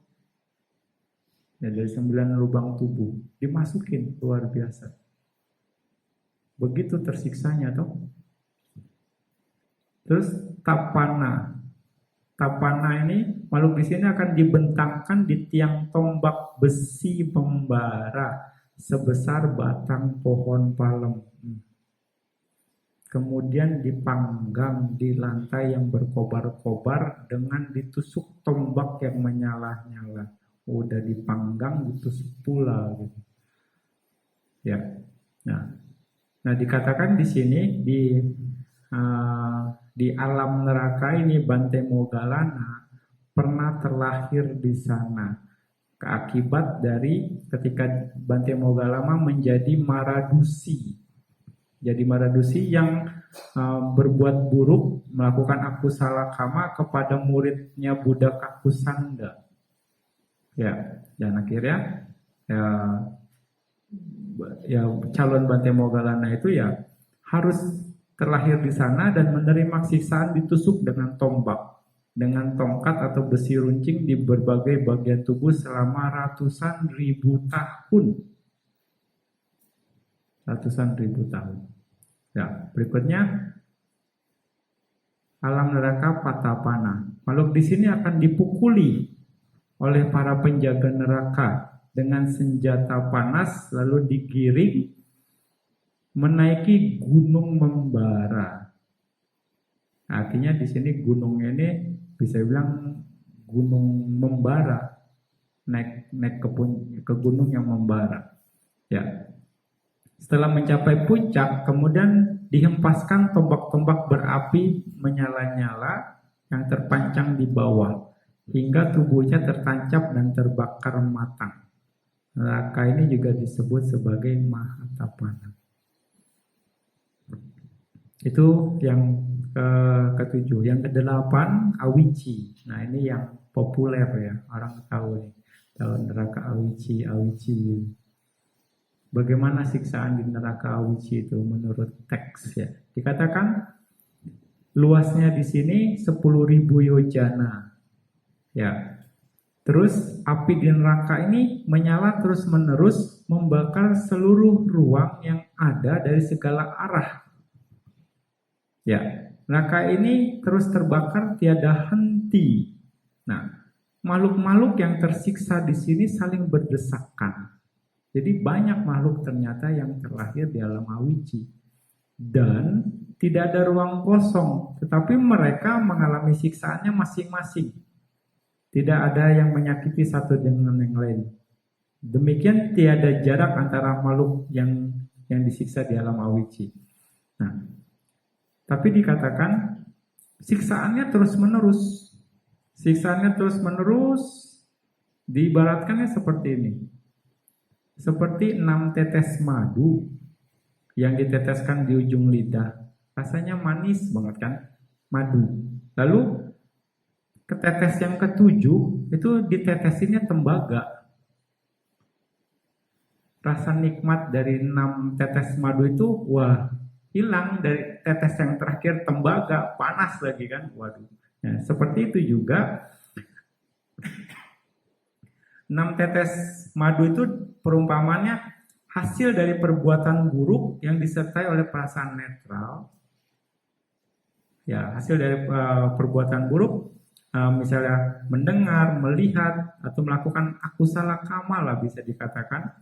ya, dari 9 lubang tubuh dimasukin, luar biasa. Begitu tersiksanya toh. Terus tapana. Tapana ini makhluk di sini akan dibentangkan di tiang tombak besi pembara sebesar batang pohon palem. Kemudian dipanggang di lantai yang berkobar-kobar dengan ditusuk tombak yang menyala-nyala. Udah dipanggang, ditusuk pula gitu. Ya. Nah, dikatakan di sini di alam neraka ini Bante Moggallana pernah terlahir di sana. Keakibat dari ketika Bante Moggallana menjadi Maradusi. Jadi Maradusi yang berbuat buruk, melakukan akusala kama kepada muridnya Buddha Kakusanda. Ya, dan akhirnya ya calon Bante Moggallana itu ya harus terlahir di sana dan menerima siksaan ditusuk dengan tombak, dengan tongkat atau besi runcing di berbagai bagian tubuh selama ratusan ribu tahun. Ratusan ribu tahun. Ya, berikutnya alam neraka Patapana. Makhluk di sini akan dipukuli oleh para penjaga neraka dengan senjata panas lalu digiring menaiki gunung membara. Artinya di sini gunungnya ini bisa bilang gunung membara, naik ke gunung yang membara. Ya. Setelah mencapai puncak, kemudian dihempaskan tombak-tombak berapi menyala-nyala yang terpancang di bawah, hingga tubuhnya tertancap dan terbakar matang. Neraka ini juga disebut sebagai Mahatapana. Itu yang ketujuh. Yang kedelapan, Awici. Nah, ini yang populer ya, orang tahu nih. Tahu neraka Awici. Bagaimana siksaan di neraka Awici itu menurut teks ya? Dikatakan luasnya di sini 10.000 yojana. Ya. Terus api di neraka ini menyala terus-menerus membakar seluruh ruang yang ada dari segala arah. Ya, neraka ini terus terbakar tiada henti. Nah, makhluk-makhluk yang tersiksa di sini saling berdesakan. Jadi banyak makhluk ternyata yang terlahir di alam Awici. Dan tidak ada ruang kosong, tetapi mereka mengalami siksaannya masing-masing. Tidak ada yang menyakiti satu dengan yang lain. Demikian tiada jarak antara makhluk yang disiksa di alam Awici. Nah, tapi dikatakan siksaannya terus-menerus. Siksaannya terus-menerus diibaratkannya seperti ini. Seperti 6 tetes madu yang diteteskan di ujung lidah. Rasanya manis banget kan? Madu. Lalu ketetes yang ketujuh itu ditetesinnya tembaga. Rasa nikmat dari 6 tetes madu itu wah, hilang. Dari tetes yang terakhir tembaga, panas lagi kan? Waduh. Nah, seperti itu juga 6 tetes madu itu perumpamannya hasil dari perbuatan buruk yang disertai oleh perasaan netral. Ya, hasil dari perbuatan buruk, misalnya mendengar, melihat, atau melakukan akusala kama lah bisa dikatakan.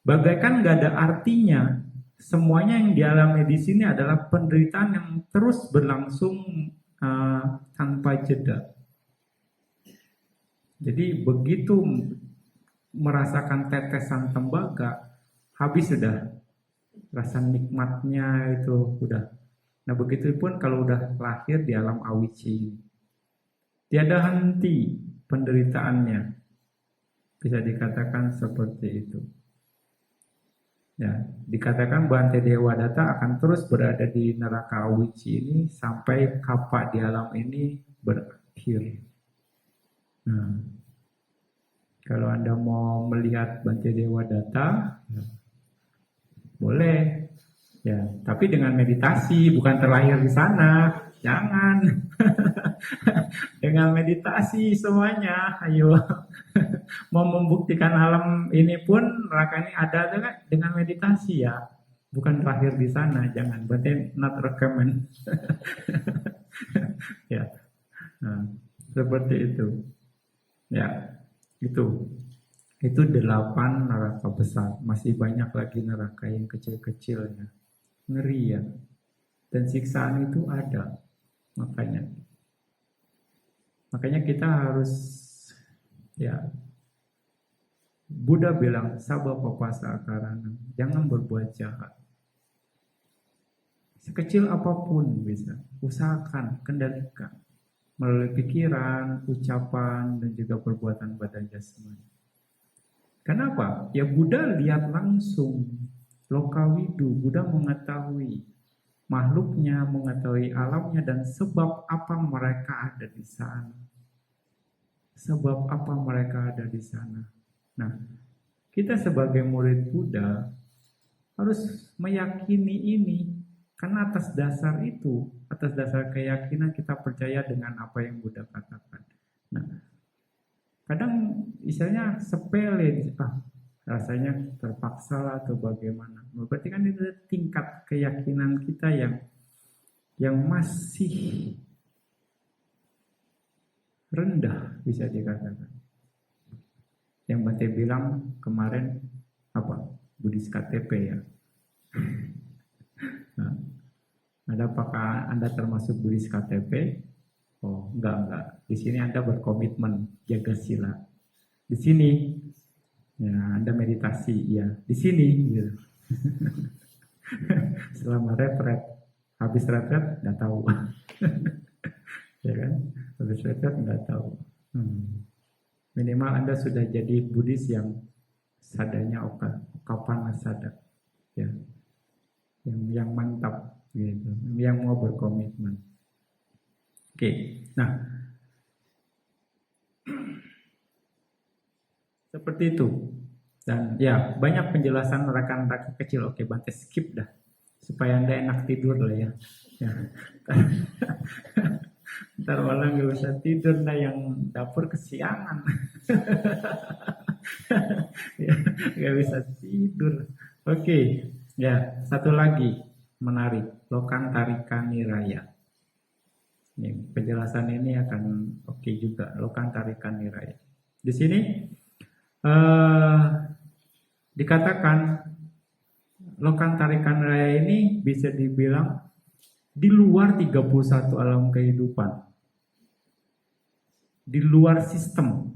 Bagaikan nggak ada artinya. Semuanya yang dialami di sini adalah penderitaan yang terus berlangsung tanpa jeda. Jadi begitu merasakan tetesan tembaga, habis sudah rasa nikmatnya itu udah. Nah begitu pun kalau udah lahir di alam Awici, tiada henti penderitaannya, bisa dikatakan seperti itu. Ya, dikatakan Bante Dewadatta akan terus berada di neraka Awici ini sampai kapa di alam ini berakhir. Nah, kalau Anda mau melihat Bante Dewadatta, boleh. Ya, tapi dengan meditasi, bukan terlahir di sana. Jangan. Dengan meditasi semuanya. Ayo. Mau membuktikan alam ini pun, neraka ini ada dengan meditasi ya. Bukan terlahir di sana, jangan. Berarti not recommend. Ya. Nah, seperti itu. Ya, itu. Itu 8 neraka besar. Masih banyak lagi neraka yang kecil-kecilnya. Ngeri ya. Dan siksaan itu ada. Makanya kita harus, ya, Buddha bilang sabha papasa akarana, jangan berbuat jahat. Sekecil apapun bisa, usahakan, kendalikan melalui pikiran, ucapan, dan juga perbuatan badan jasmani. Kenapa? Ya Buddha lihat langsung, lokawidu, Buddha mengetahui makhluknya, mengetahui alamnya, dan sebab apa mereka ada di sana. Sebab apa mereka ada di sana. Nah, kita sebagai murid Buddha harus meyakini ini. Karena atas dasar itu, atas dasar keyakinan kita percaya dengan apa yang Buddha katakan. Nah, kadang misalnya sepele, rasanya terpaksa lah atau bagaimana. Berarti kan itu tingkat keyakinan kita yang masih rendah, bisa dikatakan. Yang Bante bilang kemarin apa? Buddhis KTP ya. Nah, ada apakah Anda termasuk Buddhis KTP? Oh, enggak. Di sini Anda berkomitmen jaga sila. Di sini ya Anda meditasi, ya. Di sini gitu. Selama retret, habis retret nggak tahu. Ya kan? Habis retret nggak tahu. Minimal Anda sudah jadi Buddhis yang sadanya okapana sada. Ya. Yang mantap gitu, yang mau berkomitmen. Oke. Nah, seperti itu. Dan ya, banyak penjelasan neraka-neraka kecil. Oke, Bante skip dah. Supaya Anda enak tidur lah ya. Ntar malah gak bisa tidur, nah yang dapur kesiangan. Ya, gak bisa tidur. Oke, ya, satu lagi menarik. Lokantarika Niraya. Penjelasan ini akan oke juga. Lokantarika Niraya. Di sini dikatakan Lokantarika Niraya ini bisa dibilang di luar 31 alam kehidupan, di luar sistem.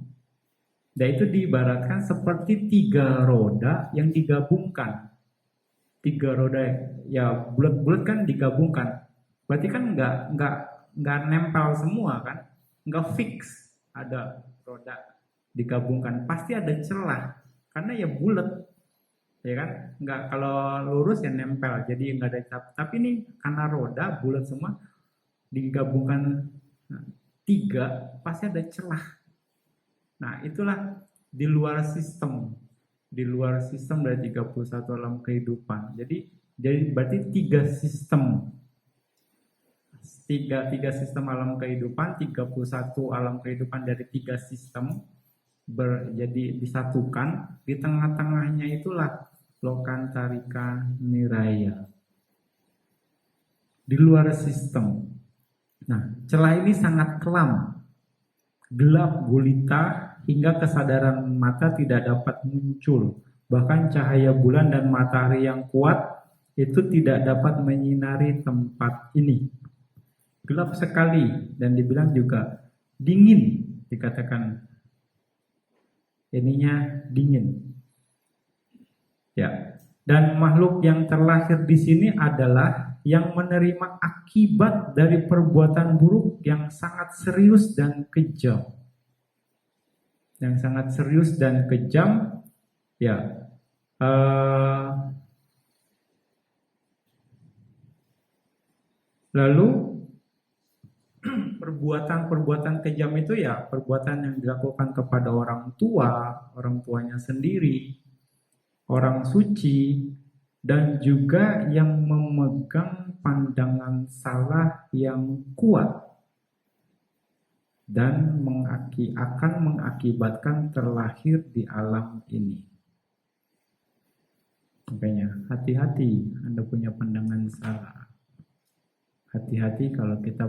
Dan itu diibaratkan seperti 3 roda yang digabungkan. 3 roda ya bulat-bulat kan digabungkan. Berarti kan nggak nempel semua kan, nggak fix ada roda digabungkan, pasti ada celah karena ya bulat, ya kan, nggak kalau lurus ya nempel, jadi nggak ada cap. Tapi ini karena roda bulat semua digabungkan 3, pasti ada celah. Nah itulah di luar sistem dari 31 alam kehidupan. Jadi berarti 3 sistem. Tiga sistem alam kehidupan, 31 alam kehidupan dari 3 sistem jadi disatukan. Di tengah-tengahnya itulah Lokantarika Niraya, di luar sistem. Nah, celah ini sangat kelam, gelap gulita, hingga kesadaran mata tidak dapat muncul. Bahkan cahaya bulan dan matahari yang kuat itu tidak dapat menyinari tempat ini. Gelap sekali, dan dibilang juga dingin, dikatakan ininya dingin. Ya. Dan makhluk yang terlahir di sini adalah yang menerima akibat dari perbuatan buruk yang sangat serius dan kejam. Yang sangat serius dan kejam, ya. Lalu perbuatan kejam itu ya perbuatan yang dilakukan kepada orang tuanya sendiri, orang suci, dan juga yang memegang pandangan salah yang kuat dan akan mengakibatkan terlahir di alam ini. Makanya hati-hati Anda punya pandangan salah. Hati-hati kalau kita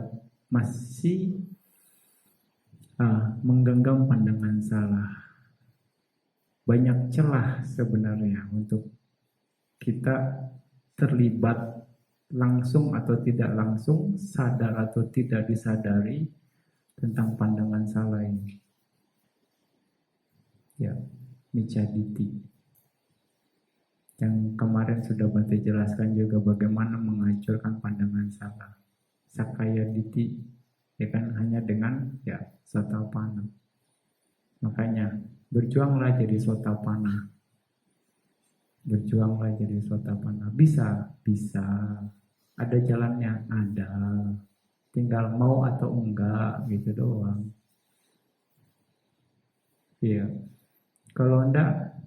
masih menggenggam pandangan salah. banyak celah sebenarnya untuk kita terlibat langsung atau tidak langsung, sadar atau tidak disadari tentang pandangan salah ini. Ya, micaditi. Yang kemarin sudah Bante jelaskan juga bagaimana menghancurkan pandangan salah. Sakaya diti, ya kan, hanya dengan ya sotapana. Makanya berjuanglah jadi sotapana. Berjuanglah jadi sotapana. Bisa. Ada jalannya, ada. Tinggal mau atau enggak gitu doang. Iya. Kalau enggak,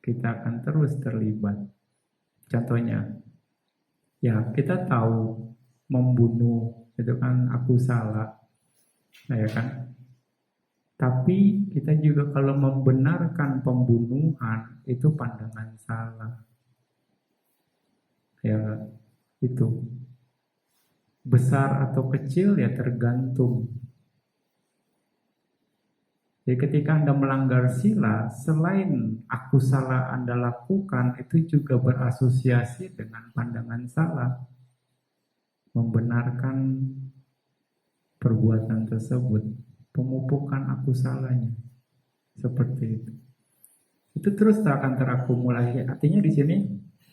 kita akan terus terlibat. Contohnya, ya kita tahu membunuh itu kan aku salah, nah, ya kan? Tapi kita juga kalau membenarkan pembunuhan itu pandangan salah. Ya, itu besar atau kecil ya tergantung. Jadi ketika Anda melanggar sila, selain aku salah Anda lakukan, itu juga berasosiasi dengan pandangan salah. Membenarkan perbuatan tersebut, pemupukan aku salahnya. Seperti itu. Itu terus akan terakumulasi. Artinya di sini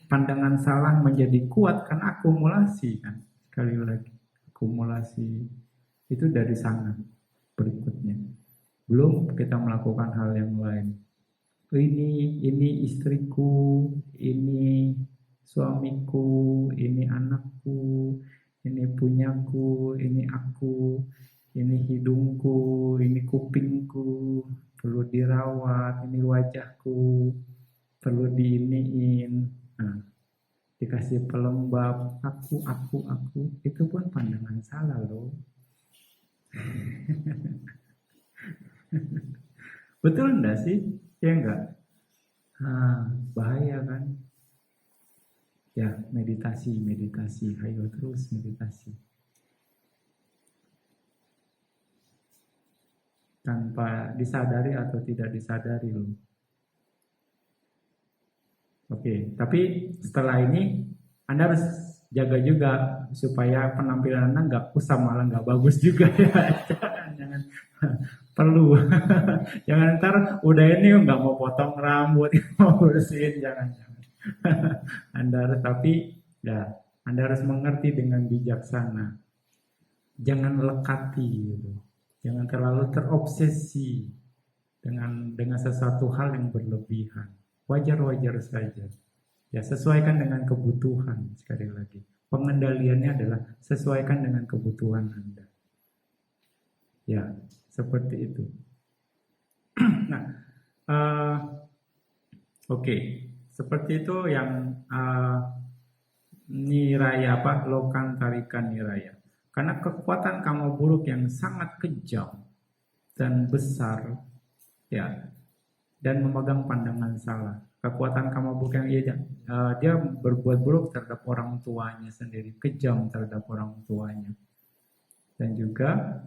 pandangan salah menjadi kuat karena akumulasi kan. Sekali lagi, akumulasi itu dari sana berikutnya. Belum kita melakukan hal yang lain. Ini istriku, ini suamiku, ini anakku, ini punyaku, ini aku, ini hidungku, ini kupingku, perlu dirawat, ini wajahku, perlu diiniin. Nah, dikasih pelembab, aku, itu pun pandangan salah loh. Betul enggak sih? Ya enggak? Bahaya kan? Ya, meditasi. Ayo terus meditasi. Tanpa disadari atau tidak disadari loh. Oke, tapi setelah ini Anda harus jaga juga supaya penampilan Anda nggak kusam, malah nggak bagus juga ya. Jangan perlu. Jangan ntar udah ini nggak mau potong rambut, mau bersihin, jangan. Anda harus, tapi ya Anda harus mengerti dengan bijaksana. Jangan lekati gitu. Jangan terlalu terobsesi dengan sesuatu hal yang berlebihan. Wajar-wajar saja. Ya, sesuaikan dengan kebutuhan. Sekali lagi, pengendaliannya adalah sesuaikan dengan kebutuhan Anda. Ya, seperti itu. Nah, oke. Seperti itu yang niraya apa? Lokantarika niraya. Karena kekuatan kama buruk yang sangat kejam dan besar, ya, dan memegang pandangan salah. Kekuatan kama buruk yang dia berbuat buruk terhadap orang tuanya sendiri, kejam terhadap orang tuanya, dan juga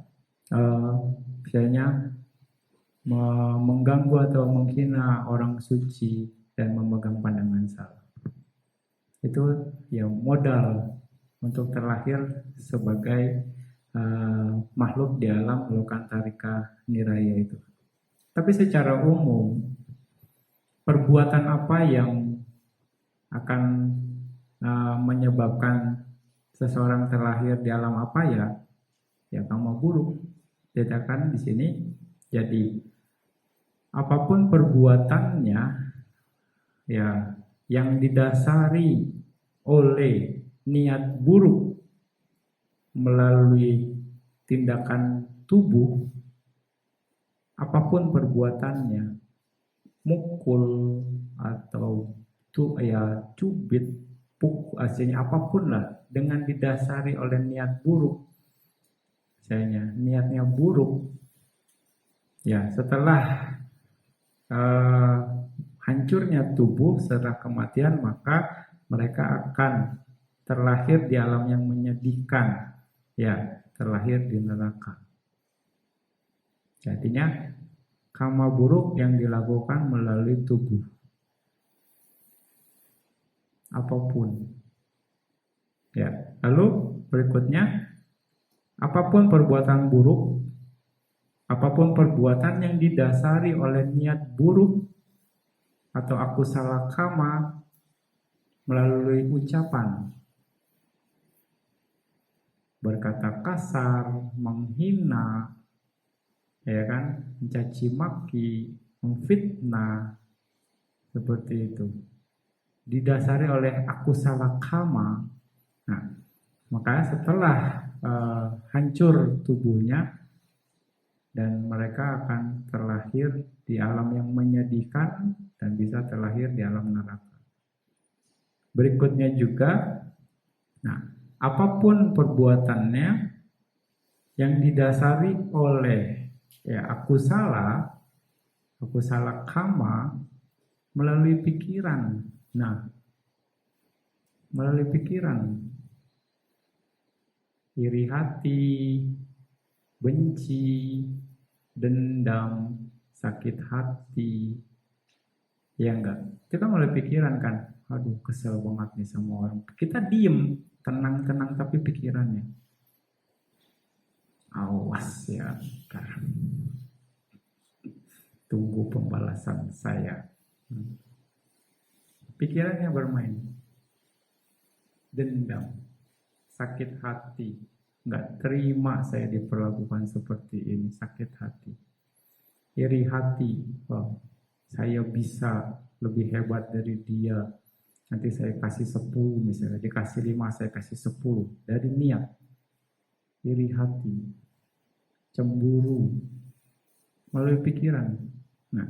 misalnya mengganggu atau menghina orang suci dan memegang pandangan salah. Itu ya modal untuk terlahir sebagai makhluk di alam lokantarika niraya itu. Tapi secara umum, perbuatan apa yang akan menyebabkan seseorang terlahir di alam apa ya? Ya kama buruk. Dikatakan di sini, jadi apapun perbuatannya ya yang didasari oleh niat buruk melalui tindakan tubuh, apapun perbuatannya, mukul atau cubit, pukul, aslinya apapun lah, dengan didasari oleh niat buruk, misalnya niatnya buruk, ya setelah hancurnya tubuh setelah kematian, maka mereka akan terlahir di alam yang menyedihkan, ya terlahir di neraka. Artinya Kama buruk yang dilakukan melalui tubuh. Apapun. Ya. Lalu berikutnya, apapun perbuatan buruk, apapun perbuatan yang didasari oleh niat buruk atau akusala kama melalui ucapan, berkata kasar, menghina, ya kan, mencaci maki, memfitnah, seperti itu. Didasari oleh akusala kama. Nah, makanya setelah hancur tubuhnya dan mereka akan terlahir di alam yang menyedihkan dan bisa terlahir di alam neraka. Berikutnya juga, nah, apapun perbuatannya yang didasari oleh akusala kama melalui pikiran. Nah, melalui pikiran, iri hati, benci, dendam, sakit hati, ya enggak? Kita mulai pikiran kan, aduh kesel banget nih sama orang. Kita diem, tenang-tenang tapi pikirannya, awas ya, tunggu pembalasan saya. Pikirannya bermain, dendam, sakit hati, nggak terima saya diperlakukan seperti ini, sakit hati, iri hati, oh, saya bisa lebih hebat dari dia, nanti saya kasih 10 misalnya, dikasih 5 saya kasih 10, dari niat, iri hati, cemburu, melalui pikiran. Nah,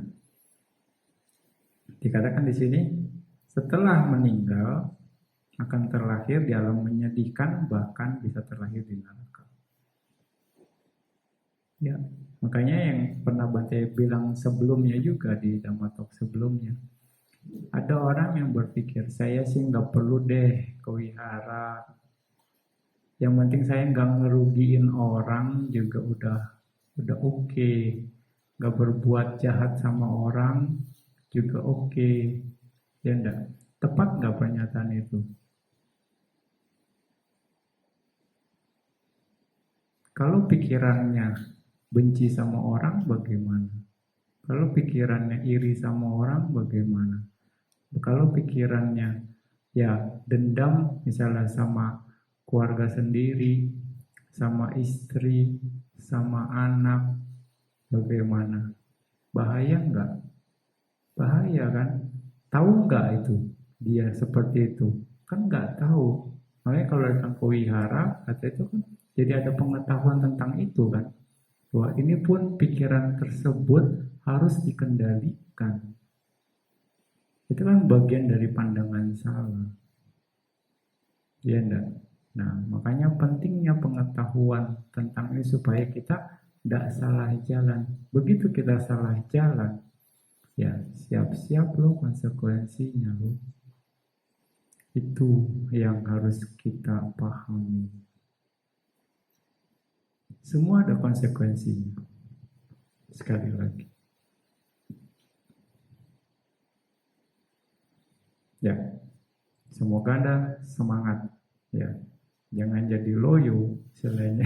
dikatakan di sini setelah meninggal akan terlahir di alam menyedihkan, bahkan bisa terlahir di neraka. Ya, makanya yang pernah Bante bilang sebelumnya juga di Dhamma Talk sebelumnya, ada orang yang berpikir saya sih nggak perlu deh ke wihara, yang penting saya nggak ngerugiin orang juga udah oke, nggak berbuat jahat sama orang juga oke. Ya enggak, tepat nggak pernyataan itu? Kalau pikirannya benci sama orang, bagaimana? Kalau pikirannya iri sama orang, bagaimana? Kalau pikirannya ya dendam, misalnya sama keluarga sendiri, sama istri, sama anak, bagaimana? Bahaya nggak? Bahaya kan? Tahu nggak itu? Dia seperti itu? Kan nggak tahu. Makanya kalau datang ke wihara, kata itu kan jadi ada pengetahuan tentang itu kan. Bahwa ini pun pikiran tersebut harus dikendalikan. Itu kan bagian dari pandangan salah. Ya enggak? Nah, makanya pentingnya pengetahuan tentang ini supaya kita tidak salah jalan. Begitu kita salah jalan, ya siap-siap loh konsekuensinya loh. Itu yang harus kita pahami. Semua ada konsekuensinya. Sekali lagi. Ya, semoga Anda semangat. Ya, jangan jadi loyo istilahnya.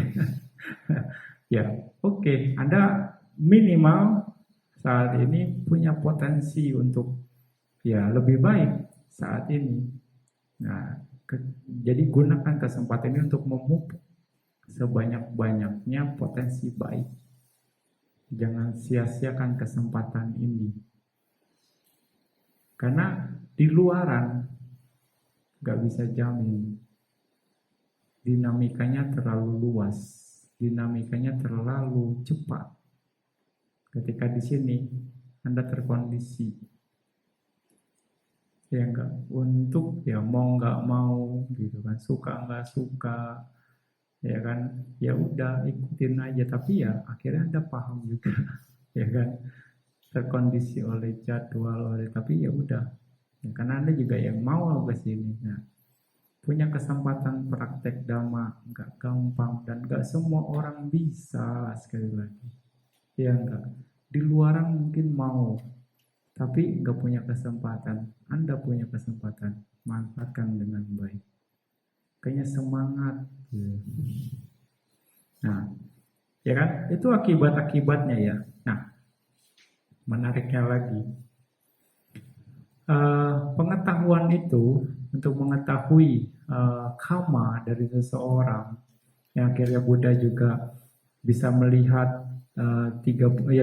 Ya, oke. Anda minimal saat ini punya potensi untuk ya lebih baik saat ini. Nah, jadi gunakan kesempatan ini untuk memupuk sebanyak-banyaknya potensi baik. Jangan sia-siakan kesempatan ini. Karena di luaran gak bisa jamin. Dinamikanya terlalu luas. Dinamikanya terlalu cepat. Ketika di sini Anda terkondisi. Ya enggak, untuk ya mau nggak mau gitu kan, suka nggak suka, ya kan, ya udah ikutin aja, tapi ya akhirnya Anda paham juga, ya kan, terkondisi oleh jadwal, tapi ya udah, ya, karena Anda juga yang mau ke sini. Nah, punya kesempatan praktek dhamma nggak gampang dan nggak semua orang bisa, sekali lagi, ya enggak. Di luaran mungkin mau, tapi nggak punya kesempatan. Anda punya kesempatan, manfaatkan dengan baik. Kayaknya semangat. Nah, ya kan? Itu akibat-akibatnya ya. Nah, menariknya lagi, pengetahuan itu untuk mengetahui karma dari seseorang, yang akhirnya Buddha juga bisa melihat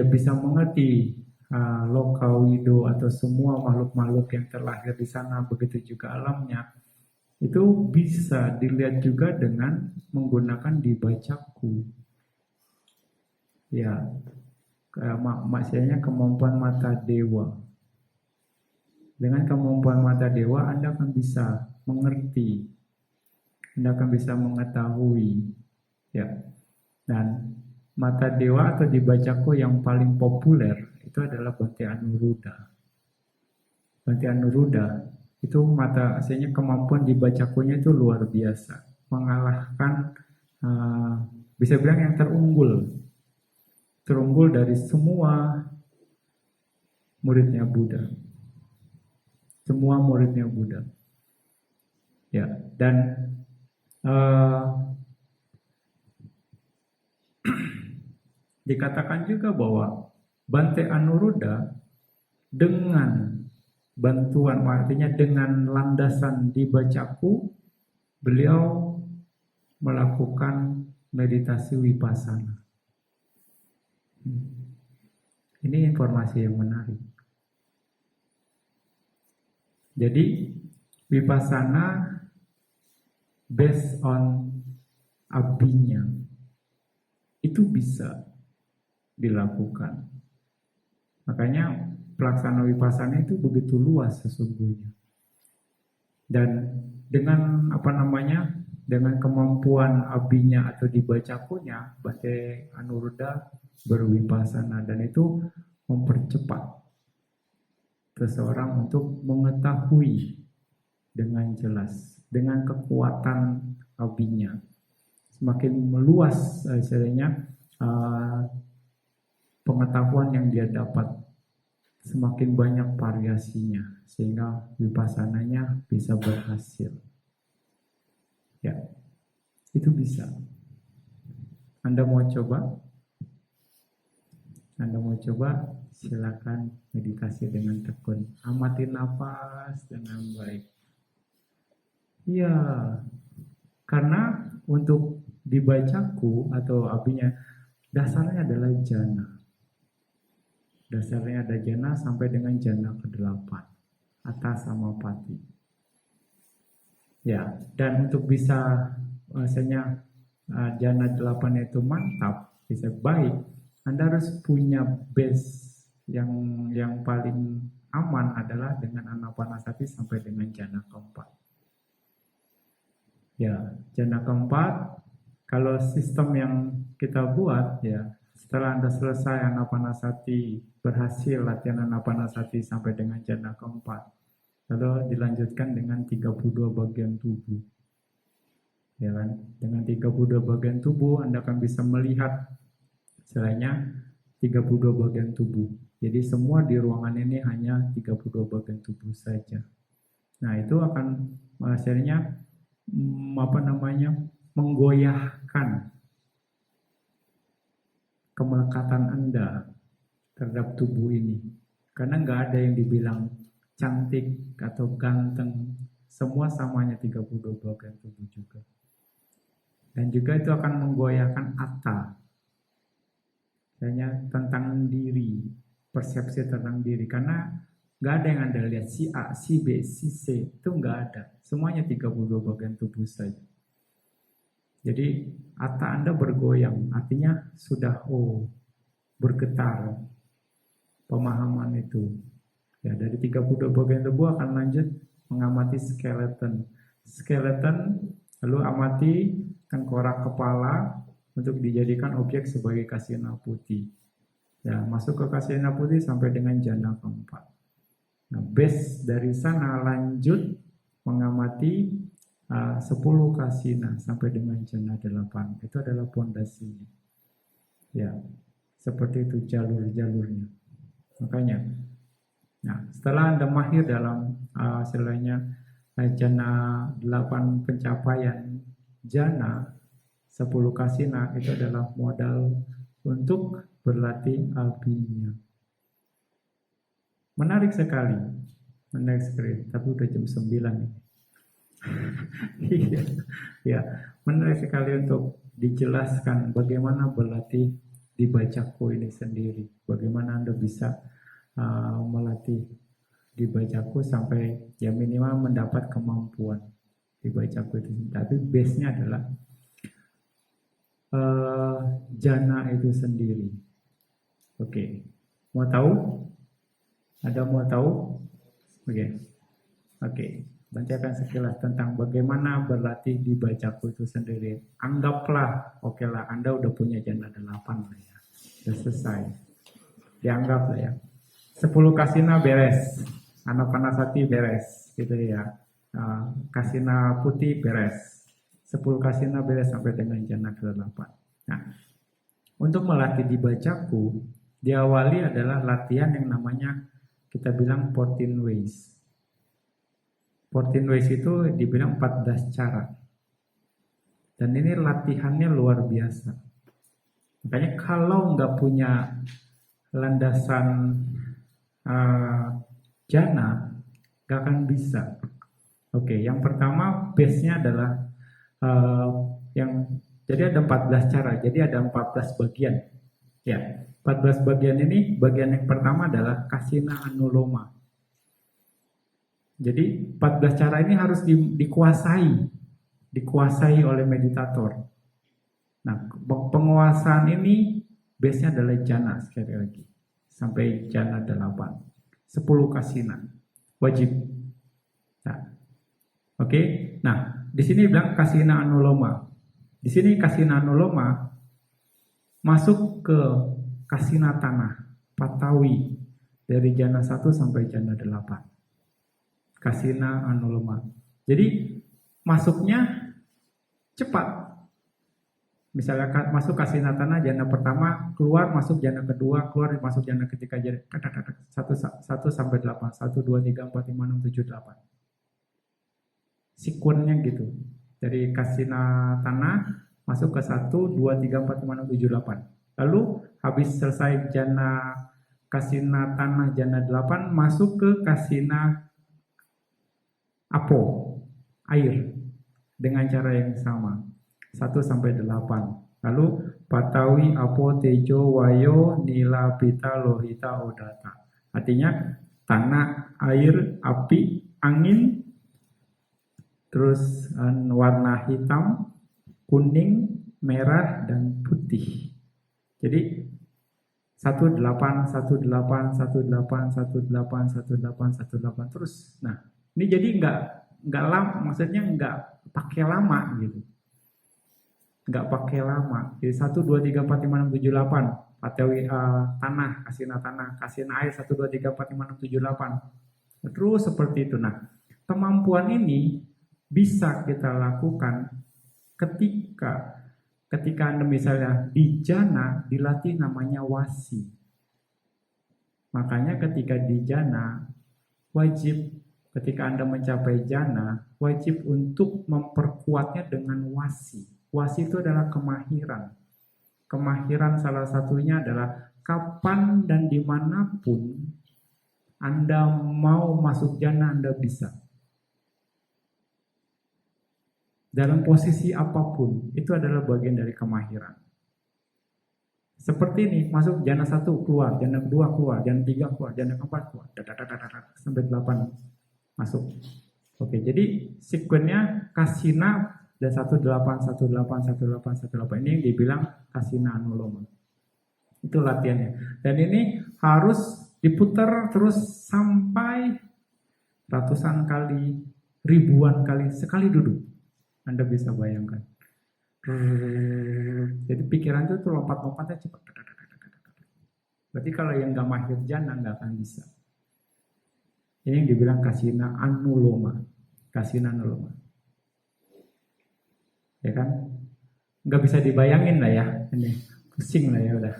bisa mengerti Lokawido atau semua makhluk-makhluk yang terlahir di sana, begitu juga alamnya. Itu bisa dilihat juga dengan menggunakan dibacaku. Ya, maksudnya kemampuan mata dewa. Dengan kemampuan mata dewa, Anda akan bisa mengerti, Anda akan bisa mengetahui, ya. Dan mata dewa atau dibacaku yang paling populer itu adalah Bhante Anuruddha. Bhante Anuruddha itu mata, aslinya kemampuan dibacakunya itu luar biasa, mengalahkan bisa bilang yang terunggul dari semua muridnya Buddha. Semua muridnya Buddha. Ya, dan dikatakan juga bahwa Bhante Anuruddha dengan bantuan, artinya dengan landasan dibacaku, beliau melakukan meditasi vipassana. Ini informasi yang menarik. Jadi vipassana based on abhinya itu bisa dilakukan. Makanya pelaksanaan vipassana itu begitu luas sesungguhnya. Dan dengan dengan kemampuan abhinya atau dibacakunya, Bhante Anuruddha bervipassana, dan itu mempercepat seseorang untuk mengetahui dengan jelas, dengan kekuatan abhinya. Semakin meluas pengetahuan yang dia dapat, semakin banyak variasinya, sehingga vipassananya bisa berhasil. Ya, itu bisa. Anda mau coba? Anda mau coba? Silakan meditasi dengan tekun. Amati nafas dengan baik. Iya, karena untuk dibacaku atau abhinya, dasarnya adalah jana. Dasarnya ada jana sampai dengan jana ke-8, atas sama pati. Ya, dan untuk bisa jana 8 itu mantap, bisa baik, Anda harus punya base yang paling aman adalah dengan anapanasati sampai dengan jana ke-4. Ya, jana ke-4, kalau sistem yang kita buat, ya, setelah Anda selesai anapanasati, berhasil latihan anapanasati sampai dengan jana ke-4, lalu dilanjutkan dengan 32 bagian tubuh. Ya kan? Dengan 32 bagian tubuh, Anda akan bisa melihat selainnya 32 bagian tubuh. Jadi semua di ruangan ini hanya 32 bagian tubuh saja. Nah, itu akan hasilnya menggoyahkan kemelekatan Anda terhadap tubuh ini. Karena nggak ada yang dibilang cantik atau ganteng. Semua samanya 32 bagian tubuh juga. Dan juga itu akan menggoyahkan atta. Hanya tentang diri, persepsi tentang diri. Karena nggak ada yang Anda lihat, si A, si B, si C, itu nggak ada. Semuanya 32 bagian tubuh saja. Jadi atta Anda bergoyang, artinya sudah bergetar pemahaman itu. Ya, dari 32 bagian tubuh akan lanjut mengamati skeleton. Skeleton, lalu amati tengkorak kepala, untuk dijadikan objek sebagai kasina putih. Ya, masuk ke kasina putih sampai dengan jana ke-4. Nah, base dari sana lanjut mengamati 10 kasina sampai dengan jana 8. Itu adalah pondasinya. Ya, Seperti itu jalur-jalurnya. Makanya, nah setelah Anda mahir dalam istilahnya jana 8 pencapaian jana 10 kasina, itu adalah modal untuk berlatih abinya. Menarik sekali, tapi udah jam 9 nih. Ya, menarik sekali untuk dijelaskan bagaimana berlatih di bacaku ini sendiri. Bagaimana Anda bisa melatih di bacaku sampai ya minimal mendapat kemampuan di bacaku itu. Tapi base-nya adalah jana itu sendiri. Oke. Mau tahu? Ada mau tahu? Oke. Bacakan sekilas tentang bagaimana berlatih di bacaku itu sendiri. Anggaplah, oke lah, Anda udah punya jana 8 lah ya. Sudah selesai. Dianggap lah ya. 10 kasina beres. Anapanasati beres. Gitu ya. Kasina putih beres. 10 kasina beres sampai dengan jana ke-8. Nah, untuk melatih di bacaku, diawali adalah latihan yang namanya kita bilang 14 ways. 14 ways itu dibilang 14 cara. Dan ini latihannya luar biasa. Makanya kalau nggak punya landasan jana, nggak akan bisa. Oke, yang pertama base-nya adalah jadi ada 14 cara, jadi ada 14 bagian. Ya, 14 bagian ini, bagian yang pertama adalah kasina anuloma. Jadi 14 cara ini harus dikuasai oleh meditator. Nah, penguasaan ini base-nya adalah jana sekali lagi. Sampai jana 8. 10 kasina. Wajib. Nah, oke. Nah, di sini bilang kasina anuloma. Di sini kasina anuloma masuk ke kasina tanah, patawi dari jana 1 sampai jana 8. Kasina anuloma. Jadi masuknya cepat. Misalnya masuk kasina tanah jana pertama, keluar masuk jana kedua, keluar masuk jana ketiga, jadi 1 sampai 8, 1 2 3 4 5 6 7 8. Sekuennya gitu. Dari kasina tanah masuk ke 1 2 3 4 5 6 7 8. Lalu habis selesai jana kasina tanah jana 8 masuk ke kasina apo, air, dengan cara yang sama, 1 sampai 8. Lalu patawi, apo, tejo, wayo, nila, pita, lohita, odata. Artinya tanah, air, api, angin, terus warna hitam, kuning, merah, dan putih. Jadi 18, 18, 18, 18, 18, 18 terus. Nah, ini jadi nggak lama, maksudnya nggak pakai lama gitu, nggak pakai lama. Jadi 1 2 3 4 5 6 7 8, patawi tanah, kasina air 1 2 3 4 5 6 7 8. Terus seperti itu. Nah, kemampuan ini bisa kita lakukan ketika Anda misalnya di jana dilatih namanya wasi. Makanya ketika di jana wajib, ketika Anda mencapai jana, wajib untuk memperkuatnya dengan wasi. Wasi itu adalah kemahiran. Kemahiran salah satunya adalah kapan dan dimanapun Anda mau masuk jana, Anda bisa. Dalam posisi apapun, itu adalah bagian dari kemahiran. Seperti ini, masuk jana 1 keluar, jana 2 keluar, jana 3 keluar, jana 4 keluar, sampai 8 masuk. Oke, jadi sekuennya kasina dan 18, 18, 18, 18 ini yang dibilang kasina anuloma. Itu latihannya. Dan ini harus diputar terus sampai ratusan kali, ribuan kali sekali duduk. Anda bisa bayangkan. Jadi pikiran itu lompat-lompatnya cepat. Berarti kalau yang nggak mahir jana nggak akan bisa. Ini yang dibilang kasina anuloma. Kasina anuloma. Ya kan? Nggak bisa dibayangin lah ya. Ini pusing lah ya udah.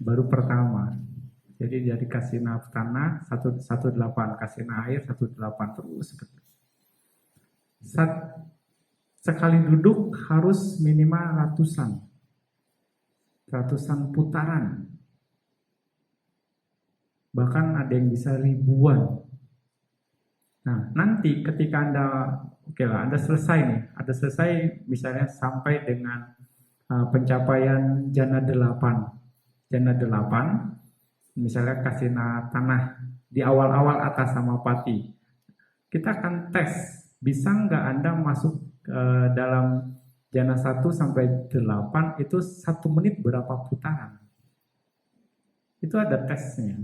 baru pertama. Jadi dari kasina tanah 118, kasina air 18 terus. Sekali duduk harus minimal ratusan putaran. Bahkan ada yang bisa ribuan. Nah, nanti ketika Anda selesai nih, Anda selesai misalnya sampai dengan pencapaian jana 8. Jana 8, misalnya kasina tanah di awal-awal atas sama pati. Kita akan tes, bisa nggak Anda masuk dalam jana 1 sampai 8 itu 1 menit berapa putaran? Itu ada tesnya.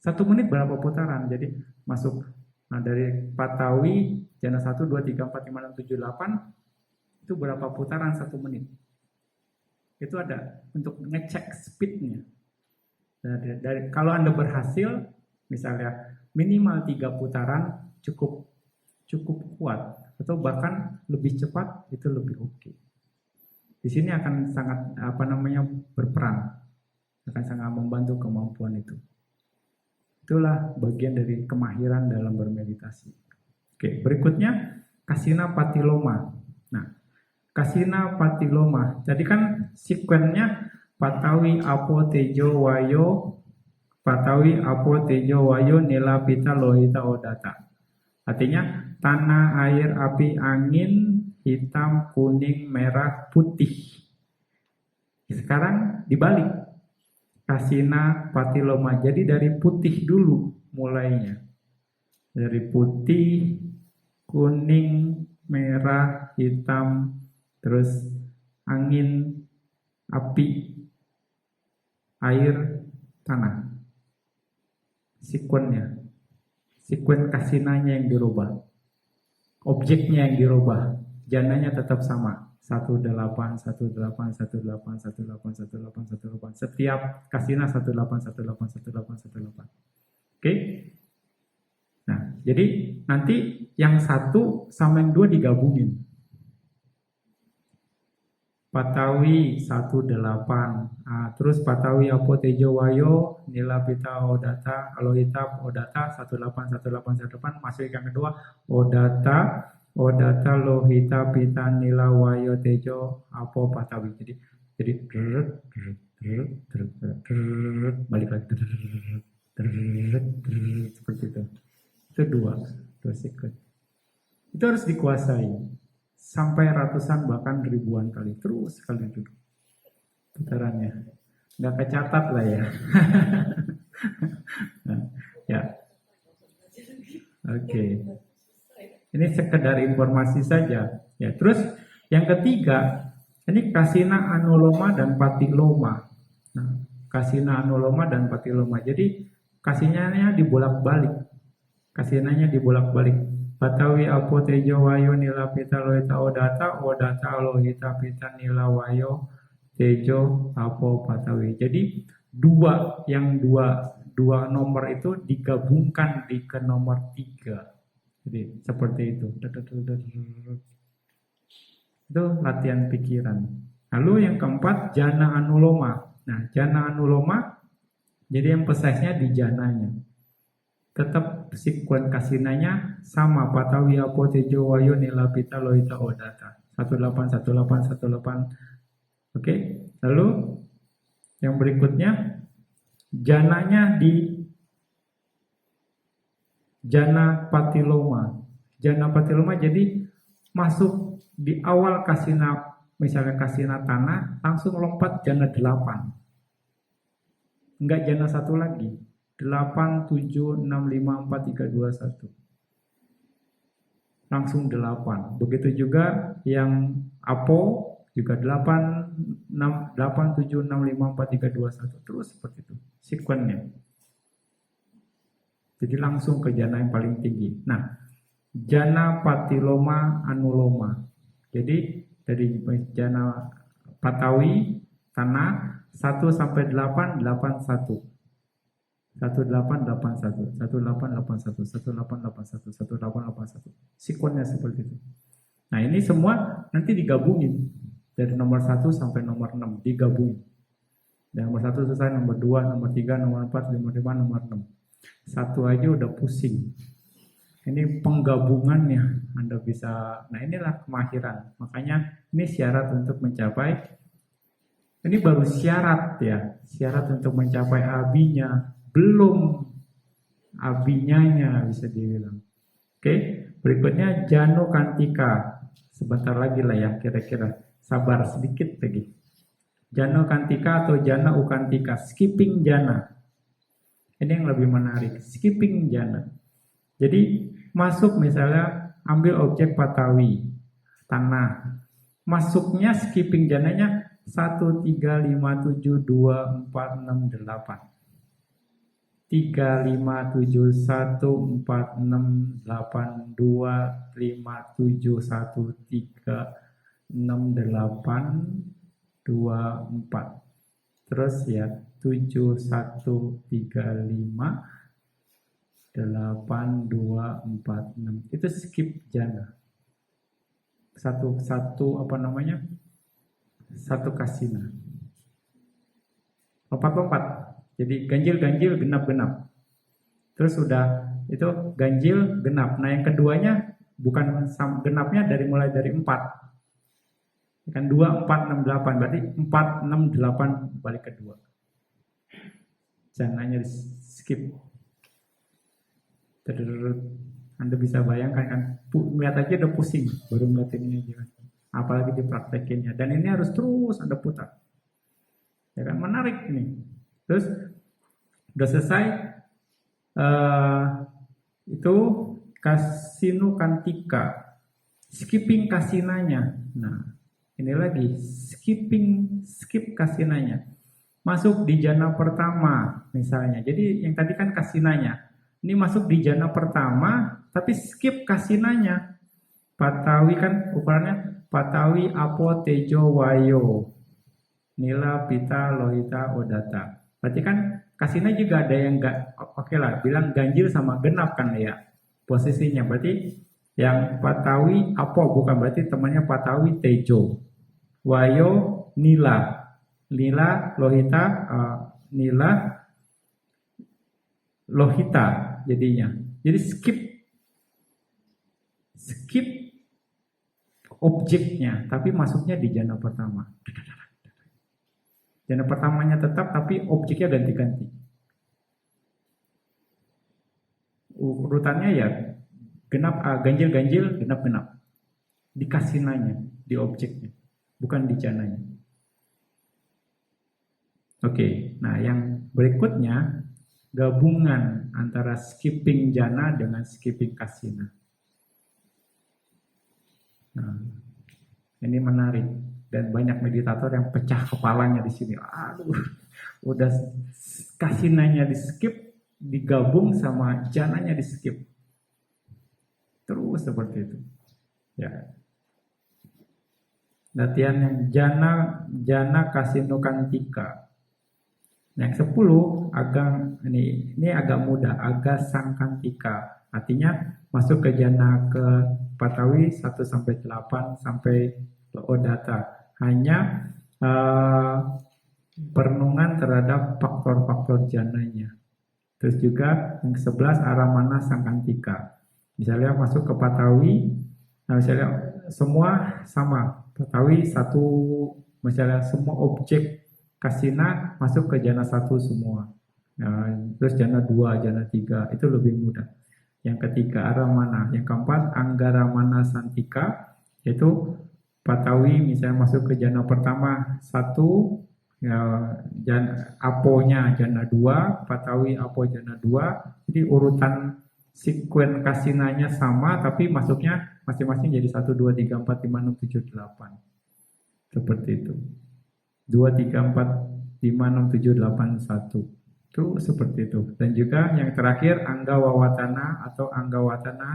1 menit berapa putaran? Jadi masuk dari Patawi jana 1, 2, 3, 4, 5, 6, 7, 8 itu berapa putaran 1 menit? Itu ada untuk ngecek speednya. Kalau Anda berhasil, misalnya minimal 3 putaran cukup kuat, atau bahkan lebih cepat itu lebih oke. Di sini akan sangat berperan, akan sangat membantu kemampuan itu. Itulah bagian dari kemahiran dalam bermeditasi. Oke, berikutnya kasina patiloma. Nah, kasina patiloma. Jadi kan sekuennya Patawi Apo Tejo Wayo, Patawi Apo Tejo Wayo Nilapita Lohita Odata. Artinya tanah, air, api, angin, hitam, kuning, merah, putih. Sekarang dibalik, kasina patiloma. Jadi dari putih dulu mulainya. Dari putih, kuning, merah, hitam, terus angin, api, air, tanah. Sekuen kasinanya yang dirubah, objeknya yang dirubah, jananya tetap sama, 18, 18, 18, 18, 18, 18, 18. Setiap kasina 18, 18, 18, 18. Oke? Nah, jadi nanti yang 1 sama yang 2 digabungin. Patawi 18, terus Patawi Apo Tejo Wayo Nilapita Odata Alohita Odata 18, 18, 18. Masuk yang kedua Odata Lohita Pita Nila Wayo Tejo Apo Patawi. Jadi balik lagi seperti itu. Itu dua sekuen. Itu harus dikuasai sampai ratusan bahkan ribuan kali, terus sekali duduk putarannya, nggak kecatat lah ya. Nah, ya, oke. Ini sekedar informasi saja. Ya, terus yang ketiga, ini kasina anuloma dan patiloma. Nah, kasina anuloma dan patiloma. Jadi kasinanya dibolak-balik, kasinanya dibolak-balik. Patawi Apo Tejo Wayo Nilapita Lohita Odata Lohita Pita Nila Wayo Tejo Apo Patawi. Jadi dua nomor itu digabungkan ke nomor 3. Jadi seperti itu. Itu latihan pikiran. Lalu yang keempat jana anuloma. Nah, jana anuloma jadi yang pesesnya di jananya. Tetap sekuen kasinanya sama, Patawi Apo Tejo Wayo Nilapita Lohita Odata 18, 18, 18. Oke, lalu yang berikutnya jananya di jana patiloma. Jana patiloma jadi masuk di awal kasina, misalnya kasina tanah, langsung lompat jana 8. Enggak jana 1 lagi. 8, 7, 6, 5, 4, 3, 2, 1. Langsung 8. Begitu juga yang Apo juga 8, 7, 6, 5, 4, 3, 2, 1. Terus seperti itu sekuennya. Jadi langsung ke jana yang paling tinggi. Nah, jana patiloma anuloma. Jadi dari jana Patawi tanah 1 sampai 8, 81. 1881, 1881, 1881, 1881. Sekuennya seperti itu. Nah, ini semua nanti digabungin dari nomor 1 sampai nomor 6 digabung. Dan nomor 1 selesai, nomor 2, nomor 3, nomor 4, nomor 5, nomor 6. Satu aja udah pusing. Ini penggabungannya Anda bisa, nah inilah kemahiran. Makanya ini syarat untuk mencapai, ini baru syarat ya, syarat untuk mencapai abinya, belum abinyanya bisa dibilang. Oke, berikutnya Jano Kantika. Sebentar lagi lah ya, kira-kira. Sabar sedikit lagi. Jano Kantika atau Jana Ukantika, skipping jana. Ini yang lebih menarik, skipping jana. Jadi masuk misalnya ambil objek patawi, tanah. Masuknya skipping jananya 1, 3, 5, 7, 2, 4, 6, 8. 3, 5, 7, 1, 4, 6, 8, 2, 5, 7, 1, 3, 6, 8, 2, 4. Terus ya 7, 1, 3, 5, 8, 2, 4, 6. Itu skip jana. Satu apa namanya? Satu kasina. Lompat-lompat. Jadi ganjil-ganjil, genap-genap. Terus sudah itu ganjil, genap. Nah yang keduanya bukan genapnya mulai dari 4. Kan 2, 4, 6, 8. Berarti 4, 6, 8 balik ke 2. Jangannya di skip. Anda bisa bayangkan kan, lihat aja udah pusing baru ngeliat ini aja. Apalagi dipraktekinnya. Dan ini harus terus Anda putar. Ya kan, menarik ini. Terus udah selesai itu kasino kantika, skipping kasinanya. Nah ini lagi skip kasinanya, masuk di jana pertama misalnya. Jadi yang tadi kan kasinanya, ini masuk di jana pertama tapi skip kasinanya. Patawi kan ukurannya patawi, apo, tejo, wayo, nila, pita, lohita, odata. Berarti kan kasina juga ada yang enggak, oke lah, bilang ganjil sama genap kan ya posisinya. Berarti yang patawi apo bukan, berarti temannya patawi tejo, wayo nila, lohita, nila lohita jadinya. Jadi skip objeknya tapi masuknya di jana pertama. Jana pertamanya tetap tapi objeknya ganti-ganti. Urutannya ya genap, ganjil, genap. Di kasinanya, di objeknya, bukan di jananya. Oke, nah yang berikutnya gabungan antara skipping jana dengan skipping kasina. Nah, ini menarik. Dan banyak meditator yang pecah kepalanya di sini. Aduh, udah kasinanya di skip, digabung sama jananya di skip. Terus seperti itu. Ya. Latihan yang jana kasino kantika. Yang 10 ini agak mudah, aga sangkantika. Artinya masuk ke jana ke patawi 1 sampai 8 sampai odata. Hanya perenungan terhadap faktor-faktor jananya. Terus juga yang ke-11 aramana sangkantika. Misalnya masuk ke patawi, nah misalnya semua sama. Patawi 1, misalnya semua objek kasina masuk ke jana 1 semua. Nah, terus jana 2, jana 3 itu lebih mudah. Yang ketiga aramana, yang keempat anggaramana santika, yaitu patawi misalnya masuk ke jana pertama 1, ya, aponya jana 2, patawi apo jana 2. Jadi urutan sekuen kasinanya sama tapi masuknya masing-masing jadi 1, 2, 3, 4, 5, 6, 7, 8. Seperti itu. 2, 3, 4, 5, 6, 7, 8, 1. Itu seperti itu. Dan juga yang terakhir anggawawatana atau anggawatana,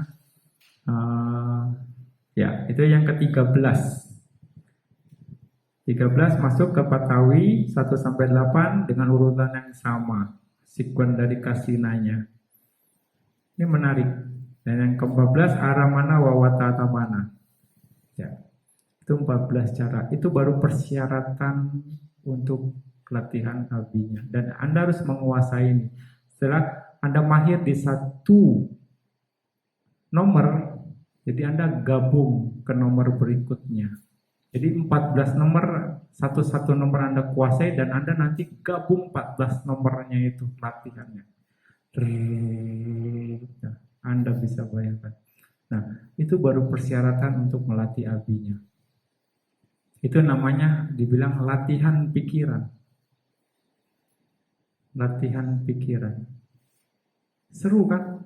ya itu yang ke-13. 13 masuk ke patawi 1 sampai 8 dengan urutan yang sama, sekuen dari kasinanya. Ini menarik. Dan yang ke-14 aramana wawatatamana. Ya. Itu 14 cara. Itu baru persyaratan untuk latihan abinya. Dan Anda harus menguasai ini. Setelah Anda mahir di satu nomor, jadi Anda gabung ke nomor berikutnya. Jadi 14 nomor, satu-satu nomor Anda kuasai dan Anda nanti gabung 14 nomornya itu latihannya. Nah, Anda bisa bayangkan. Nah, itu baru persyaratan untuk melatih abinya. Itu namanya dibilang latihan pikiran. Latihan pikiran. Seru kan?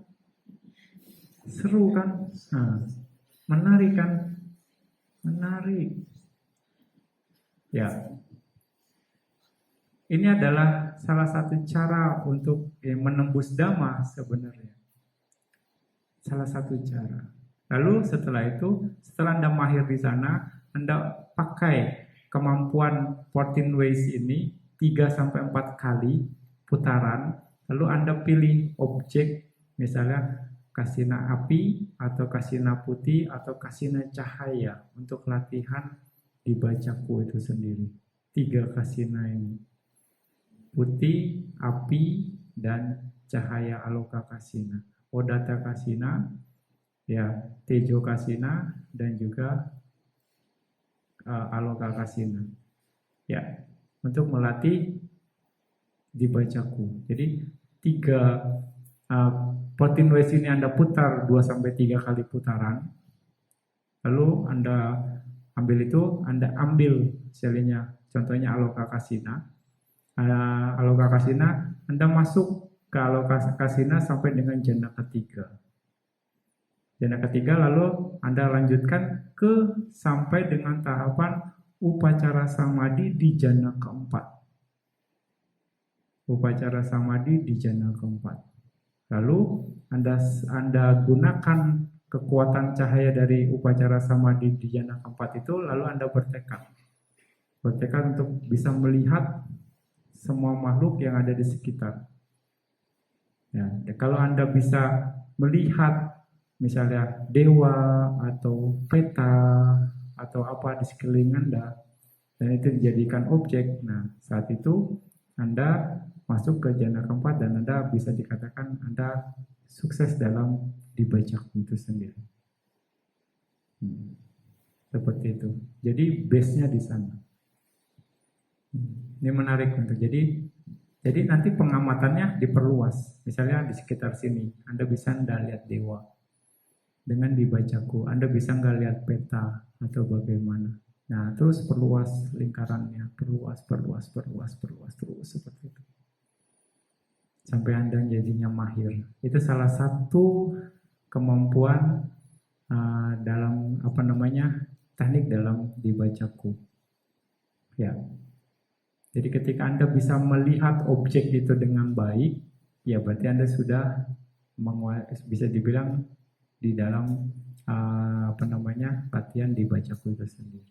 Seru kan? Nah, menarik kan? Menarik. Ya. Ini adalah salah satu cara untuk menembus dhamma sebenarnya. Salah satu cara. Lalu setelah itu, setelah Anda mahir di sana, Anda pakai kemampuan 14 ways ini 3-4 kali putaran, lalu Anda pilih objek, misalnya kasina api, atau kasina putih, atau kasina cahaya untuk latihan dibacaku itu sendiri. 3 kasina ini. Putih, api, dan cahaya aloka kasina. Odata kasina, ya, tejo kasina, dan juga aloka kasina. Ya, untuk melatih dibacaku. Jadi 14 ways ini Anda putar 2-3 kali putaran. Lalu Anda ambil itu, Anda ambil selinya, contohnya aloka kasina. Aloka kasina, Anda masuk ke aloka kasina sampai dengan jana ketiga. Jana ketiga lalu Anda lanjutkan ke sampai dengan tahapan upacara samadhi di jana keempat. Upacara samadhi di jana keempat. Lalu Anda gunakan kekuatan cahaya dari upacara samadhi di jana keempat itu, lalu Anda bertekad untuk bisa melihat semua makhluk yang ada di sekitar. Ya, kalau Anda bisa melihat misalnya dewa atau peta atau apa di sekeliling Anda, dan itu dijadikan objek, nah saat itu Anda masuk ke jana keempat dan Anda bisa dikatakan Anda sukses dalam dibaca itu sendiri. Seperti itu. Jadi base-nya di sana. Ini menarik untuk jadi nanti pengamatannya diperluas. Misalnya di sekitar sini, Anda bisa nggak lihat dewa. Dengan dibacaku, Anda bisa nggak lihat peta atau bagaimana. Nah, terus perluas lingkarannya, perluas terus seperti itu. Sampai Anda jadinya mahir. Itu salah satu kemampuan dalam teknik dalam dibacaku. Ya. Jadi ketika Anda bisa melihat objek itu dengan baik, ya berarti Anda sudah bisa dibilang di dalam latihan dibacaku itu sendiri.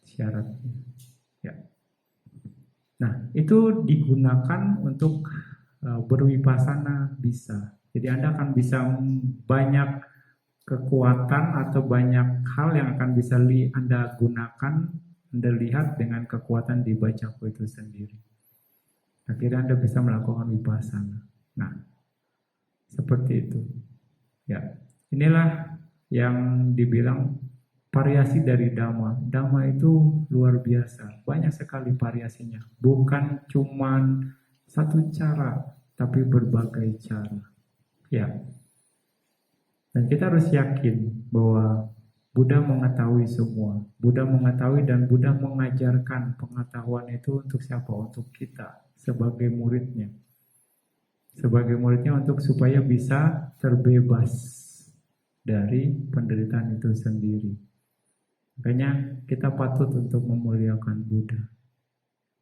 Syaratnya. Ya. Nah, itu digunakan untuk berwipasana bisa. Jadi Anda akan bisa banyak kekuatan atau banyak hal yang akan bisa Anda gunakan, Anda lihat dengan kekuatan dibacaku itu sendiri. Akhirnya Anda bisa melakukan wipasana. Nah, seperti itu. Ya, inilah yang dibilang variasi dari Dhamma. Dhamma itu luar biasa, banyak sekali variasinya. Bukan cuma satu cara, tapi berbagai cara. Ya. Dan kita harus yakin bahwa Buddha mengetahui semua. Buddha mengetahui dan Buddha mengajarkan pengetahuan itu untuk siapa? Untuk kita sebagai muridnya. Sebagai muridnya untuk supaya bisa terbebas dari penderitaan itu sendiri. Makanya kita patut untuk memuliakan Buddha.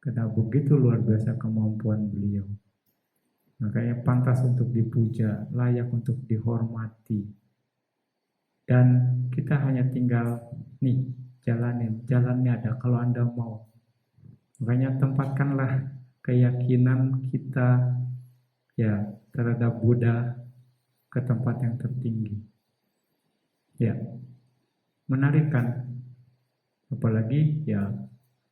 Karena begitu luar biasa kemampuan beliau. Makanya pantas untuk dipuja, layak untuk dihormati. Dan kita hanya tinggal jalannya ada kalau Anda mau. Makanya tempatkanlah keyakinan kita ya terhadap Buddha ke tempat yang tertinggi. Ya, menarik kan? Apalagi ya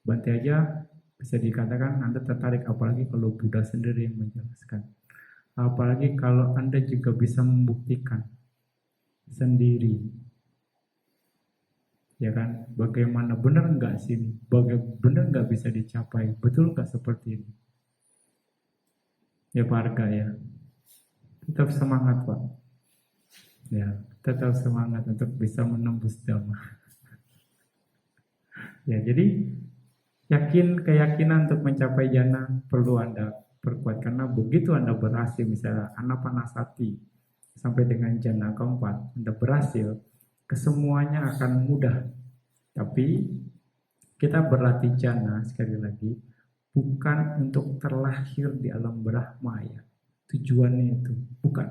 Bante aja Bisa dikatakan Anda tertarik, apalagi kalau Buddha sendiri yang menjelaskan. Apalagi kalau Anda juga bisa membuktikan sendiri, ya kan? Bagaimana, benar nggak sih? Benar nggak bisa dicapai? Betul nggak seperti ini? Ya Pak Arga ya, tetap semangat Pak. Ya, tetap semangat untuk bisa menembus Dhamma. Ya, jadi keyakinan untuk mencapai jana perlu Anda perkuat, karena begitu Anda berhasil, misalnya Anapanasati sampai dengan jana keempat, Anda berhasil, kesemuanya akan mudah. Tapi kita berlatih jana sekali lagi bukan untuk terlahir di alam Brahma ya. Tujuannya itu bukan.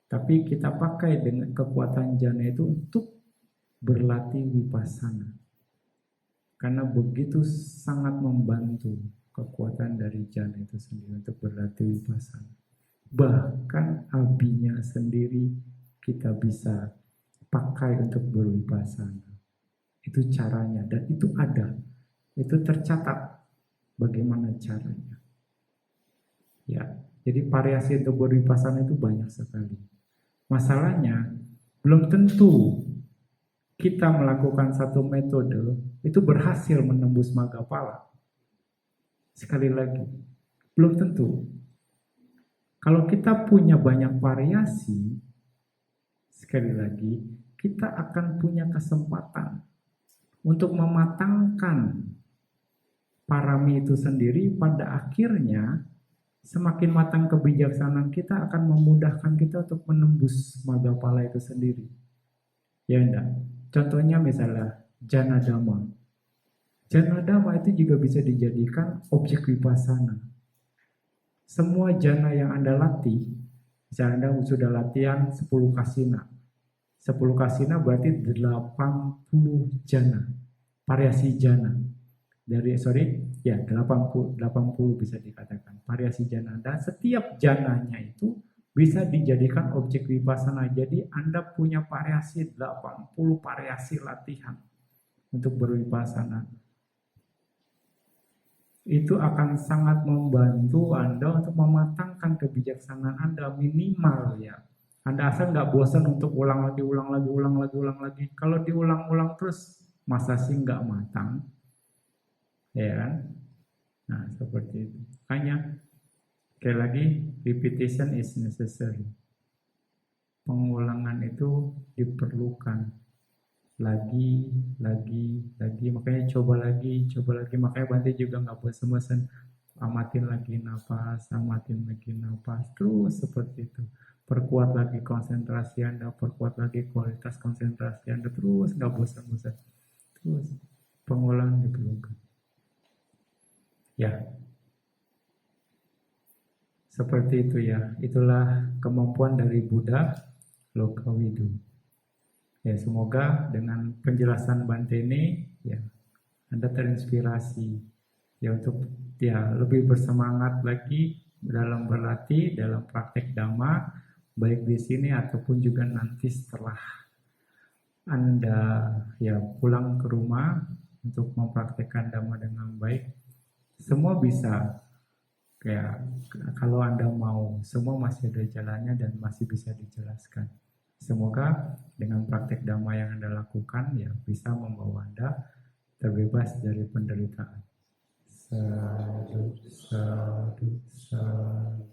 Tapi kita pakai dengan kekuatan jana itu untuk berlatih vipassana. Karena begitu sangat membantu kekuatan dari jana itu sendiri untuk berlatih vipassana. Bahkan abinya sendiri kita bisa pakai untuk bervipassana. Itu caranya, dan itu ada. Itu tercatat bagaimana caranya. Ya, jadi variasi untuk bervipassana itu banyak sekali. Masalahnya, belum tentu kita melakukan satu metode itu berhasil menembus Maggapala. Sekali lagi, belum tentu. Kalau kita punya banyak variasi, sekali lagi, kita akan punya kesempatan untuk mematangkan parami itu sendiri. Pada akhirnya, semakin matang kebijaksanaan kita akan memudahkan kita untuk menembus Maggapala itu sendiri. Ya enggak? Contohnya misalnya jana dhamma. Jana dhamma itu juga bisa dijadikan objek vipassana. Semua jana yang Anda latih, misalnya Anda sudah latihan 10 kasina. 10 kasina berarti 80 jana, variasi jana. 80 bisa dikatakan variasi jana. Dan setiap jananya itu bisa dijadikan objek vipassana. Jadi Anda punya variasi 80 variasi latihan untuk bervipassana. Itu akan sangat membantu Anda untuk mematangkan kebijaksanaan Anda minimal ya. Anda asal nggak bosan untuk ulang lagi. Kalau diulang-ulang terus, masa sih nggak matang? Ya kan? Nah, seperti itu. Makanya, sekali lagi, repetition is necessary. Pengulangan itu diperlukan. Lagi. Makanya coba lagi. Makanya Bante juga nggak bosan-bosan. Amatin lagi nafas. Terus seperti itu. Perkuat lagi konsentrasi Anda. Perkuat lagi kualitas konsentrasi Anda. Terus nggak bosan-bosan. Terus pengulangan diperlukan. Ya, seperti itu ya. Itulah kemampuan dari Buddha Lokawidu. Ya, semoga dengan penjelasan Bante ini ya Anda terinspirasi ya untuk ya lebih bersemangat lagi dalam berlatih, dalam praktek Dhamma, baik di sini ataupun juga nanti setelah Anda ya pulang ke rumah untuk mempraktekkan Dhamma dengan baik. Semua bisa. Kayak kalau Anda mau, semua masih ada jalannya dan masih bisa dijelaskan. Semoga dengan praktek Dhamma yang Anda lakukan ya bisa membawa Anda terbebas dari penderitaan. Sadhu, sadhu, sadhu.